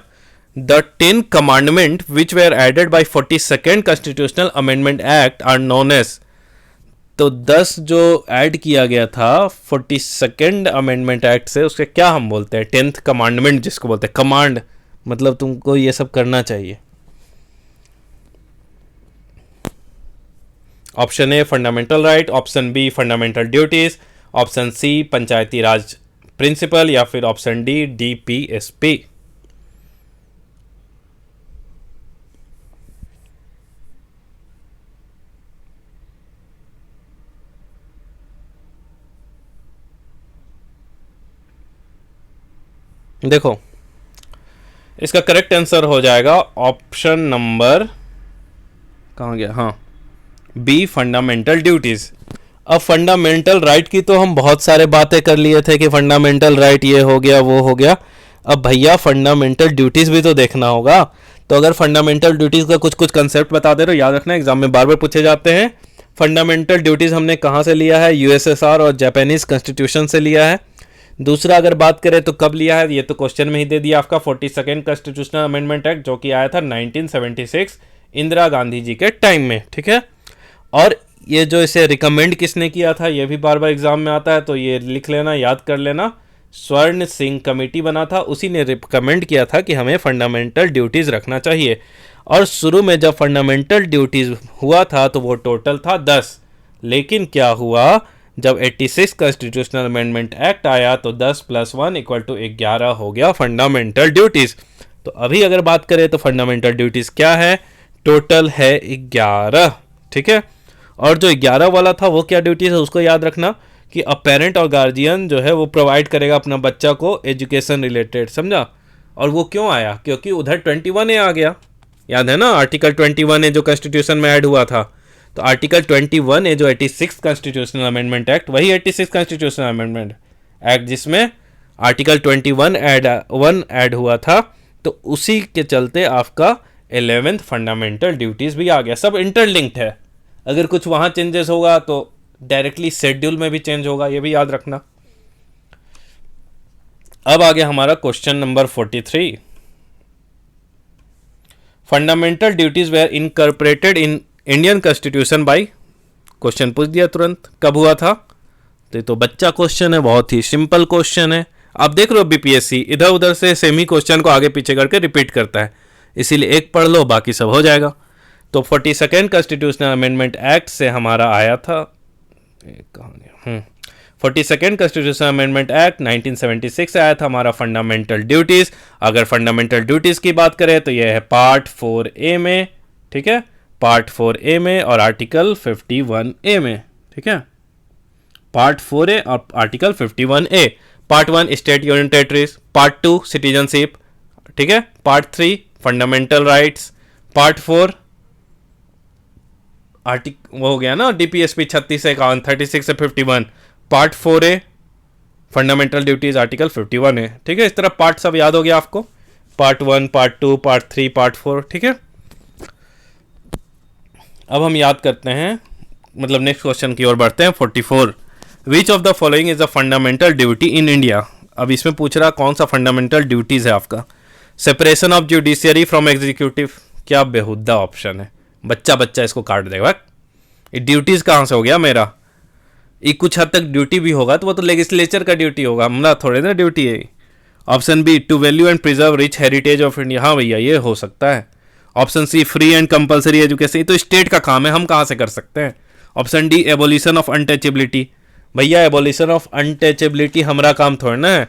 S1: the 10 commandment which were added by 42nd constitutional amendment act are known as. तो 10 जो ऐड किया गया था 42nd अमेंडमेंट एक्ट से, उसके क्या हम बोलते हैं, 10th कमांडमेंट जिसको बोलते हैं। कमांड मतलब तुमको ये सब करना चाहिए। Option A fundamental right, option B fundamental duties, option C panchayati raj principle, या फिर ऑप्शन डी डीपीएसपी। देखो इसका करेक्ट आंसर हो जाएगा ऑप्शन नंबर कहाँ गया, हाँ, बी फंडामेंटल ड्यूटीज। अब फंडामेंटल राइट की तो हम बहुत सारे बातें कर लिए थे कि फंडामेंटल राइट ये हो गया वो हो गया। अब भैया फंडामेंटल ड्यूटीज भी तो देखना होगा। तो अगर फंडामेंटल ड्यूटीज का कुछ कुछ कंसेप्ट बता दे रहे हो, याद रखना एग्जाम में बार बार पूछे जाते हैं। फंडामेंटल ड्यूटीज हमने कहाँ से लिया है, यूएसएसआर और जापानीज कॉन्स्टिट्यूशन से लिया है। दूसरा अगर बात करें तो कब लिया है, ये तो क्वेश्चन में ही दे दिया आपका, 42nd कॉन्स्टिट्यूशनल अमेंडमेंट एक्ट जो कि आया था 1976 इंदिरा गांधी जी के टाइम में। ठीक है, और ये जो इसे रिकमेंड किसने किया था ये भी बार बार एग्जाम में आता है, तो ये लिख लेना, याद कर लेना। स्वर्ण सिंह कमेटी बना था, उसी ने रिकमेंड किया था कि हमें फंडामेंटल ड्यूटीज़ रखना चाहिए। और शुरू में जब फंडामेंटल ड्यूटीज़ हुआ था तो वो टोटल था 10, लेकिन क्या हुआ जब 86 कॉन्स्टिट्यूशनल अमेंडमेंट एक्ट आया तो 10 + 1 = 11 हो गया फंडामेंटल ड्यूटीज़। तो अभी अगर बात करें तो फंडामेंटल ड्यूटीज़ क्या है, टोटल है 11। ठीक है, और जो 11 वाला था वो क्या ड्यूटीज है उसको याद रखना कि अ पेरेंट और गार्जियन जो है वो प्रोवाइड करेगा अपना बच्चा को एजुकेशन रिलेटेड, समझा। और वो क्यों आया, क्योंकि उधर 21A आ गया, याद है ना, आर्टिकल 21A जो कॉन्स्टिट्यूशन में ऐड हुआ था। तो आर्टिकल 21A जो 86 कॉन्स्टिट्यूशनल अमेंडमेंट एक्ट, वही 86 कॉन्स्टिट्यूशनल अमेंडमेंट एक्ट जिसमें आर्टिकल 21 ऐड हुआ था, तो उसी के चलते आपका 11th फंडामेंटल ड्यूटीज भी आ गया। सब इंटरलिंक्ड है, अगर कुछ वहां चेंजेस होगा तो डायरेक्टली शेड्यूल में भी चेंज होगा, ये भी याद रखना। अब आ गया हमारा question number 43, fundamental duties were incorporated in Indian constitution by, question पूछ दिया तुरंत, कब हुआ था, तो ये तो बच्चा क्वेश्चन है, बहुत ही सिंपल क्वेश्चन है। आप देख रहे हो बीपीएससी इधर उधर से सेम ही क्वेश्चन को आगे पीछे करके रिपीट करता है, इसीलिए एक पढ़ लो बाकी सब हो जाएगा। तो 42nd कॉन्स्टिट्यूशनल अमेंडमेंट एक्ट से हमारा आया था 42nd कॉन्स्टिट्यूशनल अमेंडमेंट एक्ट 1976 से आया था हमारा फंडामेंटल ड्यूटीज। अगर फंडामेंटल ड्यूटीज की बात करें तो यह है पार्ट 4A में, ठीक है, पार्ट 4A में और आर्टिकल 51A में, ठीक है, पार्ट 4A और article 51A। Part 1 state union territories, part 2 citizenship, ठीक है, पार्ट 3 फंडामेंटल राइट्स, पार्ट 4 वो हो गया ना डीपीएसपी 36 से 51, 36 से 51, part 4A fundamental duties article 51 है, ठीक है। इस तरह पार्ट सब याद हो गया आपको, पार्ट 1, पार्ट 2, पार्ट 3, पार्ट 4, ठीक है। अब हम याद करते हैं, मतलब नेक्स्ट क्वेश्चन की ओर बढ़ते हैं। 44 विच of the following is a fundamental duty in India. अब इसमें पूछ रहा कौन सा फंडामेंटल ड्यूटीज है आपका। Separation of judiciary from executive, क्या बेहुदा ऑप्शन है, बच्चा बच्चा इसको काट देगा। ये ड्यूटीज कहाँ से हो गया मेरा, ये कुछ हद तक ड्यूटी भी होगा तो वो तो लेजिस्लेचर का ड्यूटी होगा, हमारा थोड़े ना ड्यूटी है। Option B to value and preserve rich heritage of India, हाँ भैया ये हो सकता है। Option C free and compulsory education, ये तो स्टेट का काम है, हम कहाँ से कर सकते हैं। Option D abolition of untouchability, भैया एबोलिशन ऑफ अनटचेबिलिटी हमारा काम थोड़ा ना है,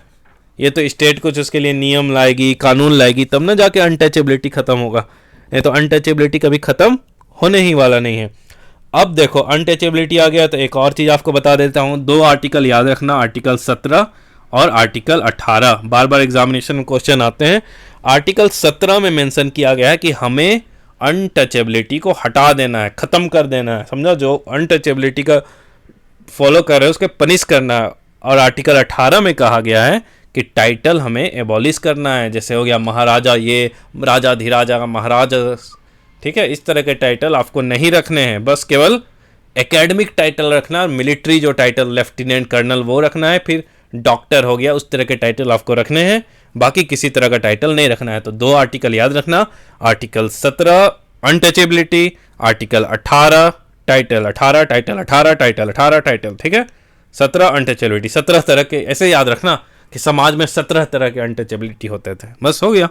S1: ये तो स्टेट कुछ उसके लिए नियम लाएगी, कानून लाएगी, तब ना जाके अनटचेबिलिटी खत्म होगा, नहीं तो अनटचेबिलिटी कभी खत्म होने ही वाला नहीं है। अब देखो अनटचेबिलिटी आ गया तो एक और चीज़ आपको बता देता हूँ, दो आर्टिकल याद रखना, आर्टिकल 17 और आर्टिकल 18, बार बार एग्जामिनेशन में क्वेश्चन आते हैं। आर्टिकल 17 में मेंशन किया गया है कि हमें अनटचेबिलिटी को हटा देना है, ख़त्म कर देना है, समझा, जो अनटचेबिलिटी का फॉलो कर रहे हैं उसके पनिश करना है। और आर्टिकल 18 में कहा गया है कि टाइटल हमें एबॉलिश करना है, जैसे हो गया महाराजा, ये राजा धीराजा महाराजा, ठीक है, इस तरह के टाइटल आपको नहीं रखने हैं, बस केवल एकेडमिक टाइटल रखना है। मिलिट्री जो टाइटल लेफ्टिनेंट कर्नल वो रखना है, फिर डॉक्टर हो गया, उस तरह के टाइटल आपको रखने हैं, बाकी किसी तरह का टाइटल नहीं रखना है। तो दो आर्टिकल याद रखना, article 17 untouchability, article 18 title 18, title 18, title 18 title, ठीक है, 17 अनटचेबिलिटी, 17 तरह के, ऐसे याद रखना कि समाज में 17 तरह के अनटचेबिलिटी होते थे, बस हो गया।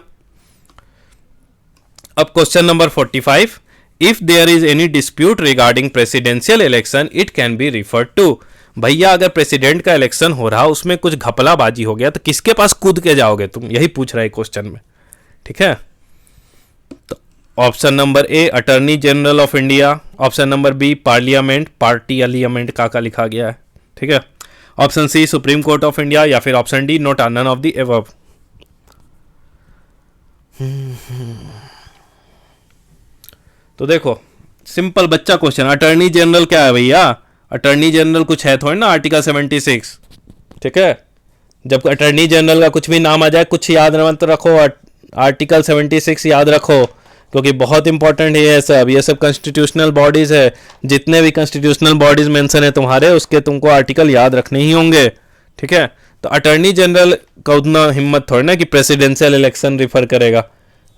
S1: अब question number 45, if there is any dispute regarding presidential election it can be referred to. भैया अगर प्रेसिडेंट का इलेक्शन हो रहा, उसमें कुछ घपलाबाजी हो गया तो किसके पास कूद के जाओगे तुम, यही पूछ रहा है क्वेश्चन में, ठीक है। तो option number A attorney general of India, option number B parliament, parliament का लिखा गया है, ठीक है, option C supreme court of India, या फिर option D not none of the above. तो देखो सिंपल बच्चा क्वेश्चन, अटर्नी जनरल क्या है भैया, अटर्नी जनरल कुछ है थोड़ी ना, आर्टिकल 76, ठीक है। जब अटर्नी जनरल का कुछ भी नाम आ जाए कुछ याद मत रखो, आर्टिकल 76 याद रखो, क्योंकि बहुत इंपॉर्टेंट है ये सब कॉन्स्टिट्यूशनल बॉडीज है, जितने भी कॉन्स्टिट्यूशनल बॉडीज मेंशन है तुम्हारे, उसके तुमको आर्टिकल याद रखने ही होंगे, ठीक है। तो अटर्नी जनरल का उतना हिम्मत थोड़ी ना कि प्रेसिडेंशियल इलेक्शन रिफर करेगा,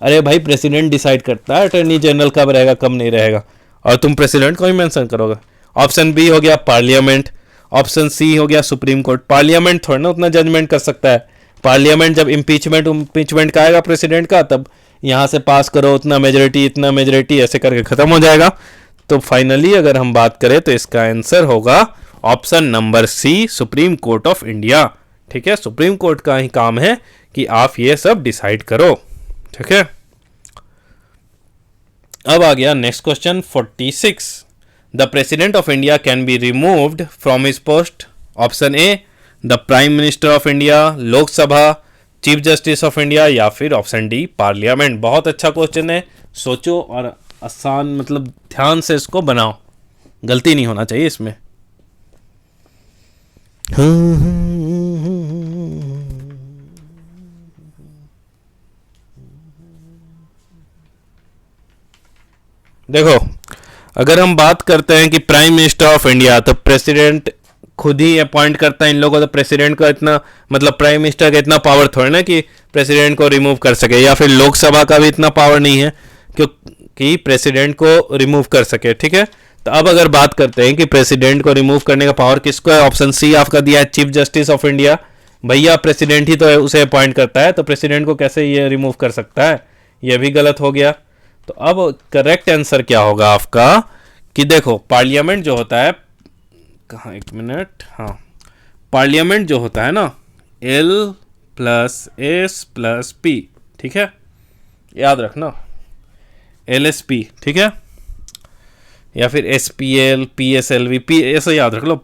S1: अरे भाई प्रेसिडेंट डिसाइड करता है अटर्नी जनरल कब रहेगा कब नहीं रहेगा, और तुम प्रेसिडेंट को ही मेंशन करोगे। ऑप्शन बी हो गया पार्लियामेंट, ऑप्शन सी हो गया सुप्रीम कोर्ट। पार्लियामेंट थोड़ा ना उतना जजमेंट कर सकता है, पार्लियामेंट जब इम्पीचमेंट का आएगा प्रेसिडेंट का, तब यहाँ से पास करो, उतना मेजोरिटी इतना मेजोरिटी, ऐसे करके खत्म हो जाएगा। तो फाइनली अगर हम बात करें तो इसका आंसर होगा option number C supreme court of India, ठीक है। सुप्रीम कोर्ट का ही काम है कि आप ये सब डिसाइड करो, ठीक है। अब आ गया next question 46, the president of India can be removed from his post. Option A the prime minister of India, Lok Sabha, chief justice of India, या फिर ऑप्शन डी पार्लियामेंट। बहुत अच्छा क्वेश्चन है, सोचो और आसान, मतलब ध्यान से इसको बनाओ, गलती नहीं होना चाहिए इसमें। देखो अगर हम बात करते हैं कि प्राइम मिनिस्टर ऑफ इंडिया, तो प्रेसिडेंट खुद ही अपॉइंट करता है इन लोगों को, तो प्रेसिडेंट का इतना, मतलब प्राइम मिनिस्टर का इतना पावर थोड़ा ना कि प्रेसिडेंट को रिमूव कर सके, या फिर लोकसभा का भी इतना पावर नहीं है क्योंकि प्रेसिडेंट को रिमूव कर सके, ठीक है। तो अब अगर बात करते हैं कि प्रेसिडेंट को रिमूव करने का पावर किसको है, ऑप्शन सी आपका दिया है चीफ जस्टिस ऑफ इंडिया। भैया प्रेसिडेंट ही तो है, उसे अपॉइंट करता है, तो प्रेसिडेंट को कैसे ये रिमूव कर सकता है, ये भी गलत हो गया। तो अब करेक्ट आंसर क्या होगा आपका कि देखो पार्लियामेंट जो होता है, कहाँ, एक मिनट, हाँ, पार्लियामेंट जो होता है ना L plus S plus P, ठीक है, याद रखना LSP, ठीक है, या फिर SPL PSLV, P ऐसे याद रख लो,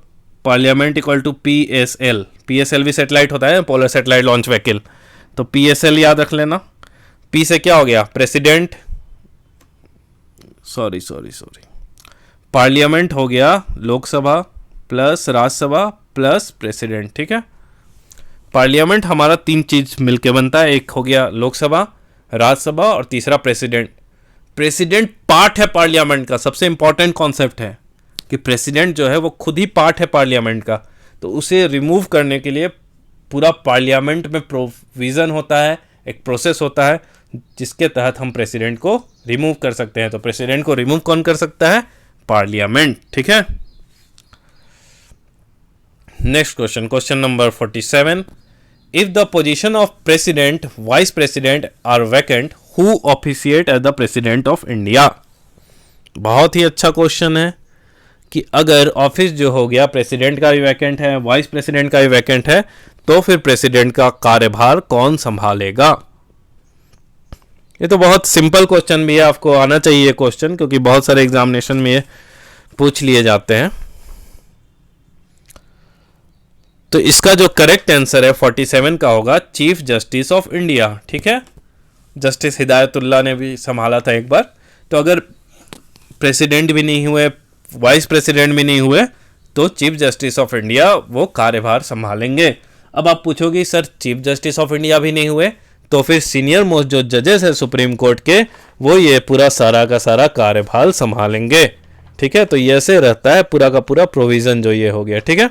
S1: parliament equal to PSL। PSLV satellite होता है, पोलर सेटेलाइट लॉन्च व्हीकल, तो PSL याद रख लेना। P से क्या हो गया, प्रेसिडेंट, सॉरी, पार्लियामेंट हो गया Lok Sabha plus Rajya Sabha plus president, ठीक है। पार्लियामेंट हमारा 3 चीज मिलके बनता है, एक हो गया लोकसभा, राज्यसभा और तीसरा प्रेसिडेंट। प्रेसिडेंट पार्ट है पार्लियामेंट का, सबसे इंपॉर्टेंट कॉन्सेप्ट है कि प्रेसिडेंट जो है वो खुद ही पार्ट है पार्लियामेंट का, तो उसे रिमूव करने के लिए पूरा पार्लियामेंट में प्रोविज़न होता है, एक प्रोसेस होता है जिसके तहत हम प्रेसिडेंट को रिमूव कर सकते हैं। तो प्रेसिडेंट को रिमूव कौन कर सकता है, पार्लियामेंट, ठीक है। Next question, question number 47, if the position of president vice president are vacant who officiate as the president of India. बहुत ही अच्छा क्वेश्चन है कि अगर ऑफिस जो हो गया प्रेसिडेंट का भी वैकेंट है, वाइस प्रेसिडेंट का भी वैकेंट है, तो फिर प्रेसिडेंट का कार्यभार कौन संभालेगा। ये तो बहुत सिंपल क्वेश्चन भी है, आपको आना चाहिए क्वेश्चन, क्योंकि बहुत सारे एग्जामिनेशन में ये पूछ लिए जाते हैं। तो इसका जो करेक्ट आंसर है 47 का होगा चीफ जस्टिस ऑफ इंडिया, ठीक है। जस्टिस हिदायतुल्लाह ने भी संभाला था एक बार। तो अगर प्रेसिडेंट भी नहीं हुए, वाइस प्रेसिडेंट भी नहीं हुए, तो चीफ जस्टिस ऑफ इंडिया वो कार्यभार संभालेंगे। अब आप पूछोगे sir chief justice of India भी नहीं हुए, तो फिर सीनियर मोस्ट जो जजेस है सुप्रीम कोर्ट के, वो ये पूरा सारा का सारा कार्यभार संभालेंगे, ठीक है। तो ये ऐसे रहता है पूरा का पूरा प्रोविजन जो ये हो गया, ठीक है।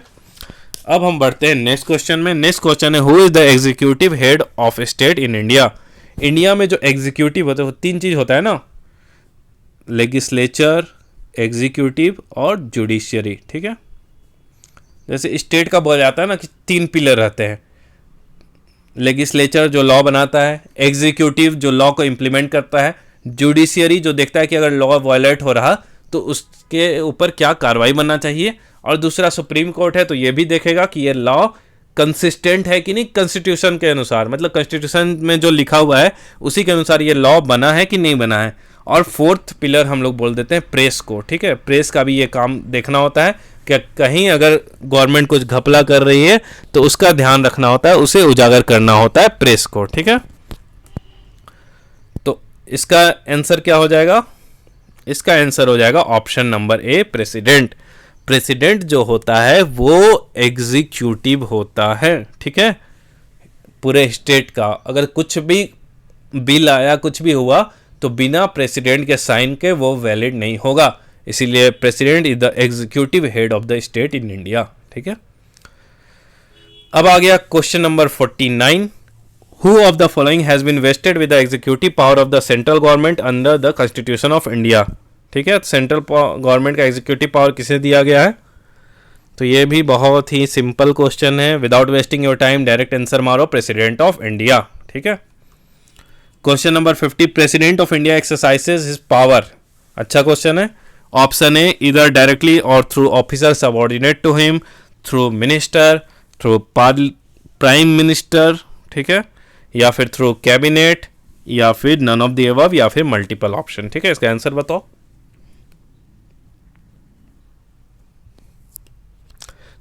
S1: अब हम बढ़ते हैं नेक्स्ट क्वेश्चन में। नेक्स्ट क्वेश्चन है who is the executive head of state in India. India में जो एग्जीक्यूटिव होता है वो 3 चीज होता है ना, लेजिस्लेचर, एग्जीक्यूटिव और जुडिशियरी, ठीक है। जैसे स्टेट का बोला जाता है ना कि 3 पिलर रहते हैं, लेजिस्लेचर जो लॉ बनाता है, एग्जीक्यूटिव जो लॉ को इम्प्लीमेंट करता है, जुडिशियरी जो देखता है कि अगर लॉ वायलेट हो रहा तो उसके ऊपर क्या कार्रवाई बनना चाहिए, और दूसरा सुप्रीम कोर्ट है तो ये भी देखेगा कि ये लॉ कंसिस्टेंट है कि नहीं कॉन्स्टिट्यूशन के अनुसार, मतलब कॉन्स्टिट्यूशन में जो लिखा हुआ है उसी के अनुसार ये लॉ बना है कि नहीं बना है। और 4th पिलर हम लोग बोल देते हैं प्रेस को, ठीक है। प्रेस का भी ये काम देखना होता है कि कहीं अगर गवर्नमेंट कुछ घपला कर रही है तो उसका ध्यान रखना होता है, उसे उजागर करना होता है प्रेस को, ठीक है। तो इसका आंसर क्या हो जाएगा, इसका आंसर हो जाएगा ऑप्शन नंबर ए प्रेसिडेंट। प्रेसिडेंट जो होता है वो एग्जीक्यूटिव होता है, ठीक है। पूरे स्टेट का अगर कुछ भी बिल आया, कुछ भी हुआ, तो बिना प्रेसिडेंट के साइन के वो वैलिड नहीं होगा। इसीलिए president is the executive head of the state in India, ठीक है। अब आ गया question number 49, who of the following has been vested with the executive power of the central government under the constitution of India, ठीक है। सेंट्रल गवर्नमेंट का एग्जीक्यूटिव पावर किसे दिया गया है, तो ये भी बहुत ही सिंपल क्वेश्चन है। Without wasting your time direct answer मारो, प्रेसिडेंट ऑफ इंडिया, ठीक है। Question number 50, president of India exercises his power, अच्छा क्वेश्चन है। Option A either directly or through officer subordinate to him, through minister, through prime minister, ठीक है, या फिर थ्रू कैबिनेट, या फिर नन ऑफ द अबव, या फिर मल्टीपल ऑप्शन, ठीक है। इसका आंसर बताओ।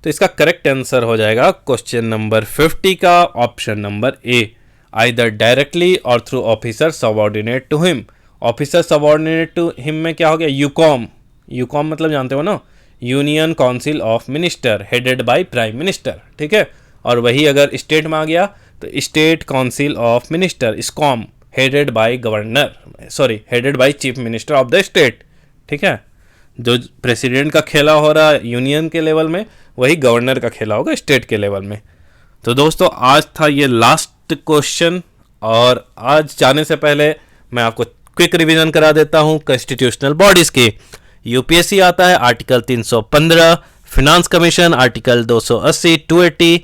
S1: तो इसका करेक्ट आंसर हो जाएगा क्वेश्चन नंबर 50 का option number A, either directly or through officer subordinate to him. Officer subordinate to him में क्या हो गया, यूकॉम। यूकॉम मतलब जानते हो ना, union council of minister headed by prime minister, ठीक है। और वही अगर स्टेट में आ गया तो state council of minister, SCOM, headed by governor, sorry headed by chief minister of the state, ठीक है। जो प्रेसिडेंट का खेला हो रहा है यूनियन के लेवल में, वही गवर्नर का खेला होगा स्टेट के लेवल में। तो दोस्तों आज था ये लास्ट क्वेश्चन, और आज जाने से पहले मैं आपको क्विक रिवीजन करा देता हूँ कॉन्स्टिट्यूशनल बॉडीज की। यूपीएससी आता है article 315, finance commission article 280, 280,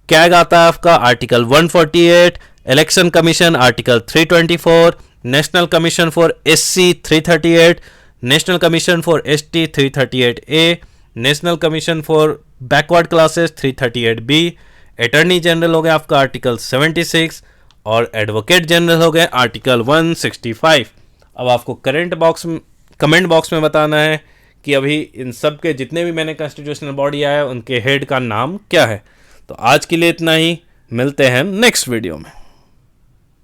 S1: CAG आता है आपका article 148, election commission article 324, national commission for SC 338, national commission for ST 338A, national commission for backward classes 338B, attorney general हो गया आपका आर्टिकल 76 और एडवोकेट जनरल हो गए आर्टिकल 165। अब आपको कमेंट बॉक्स में बताना है कि अभी इन सब के जितने भी मैंने कॉन्स्टिट्यूशनल बॉडी आया उनके हेड का नाम क्या है। तो आज के लिए इतना ही, मिलते हैं नेक्स्ट वीडियो में।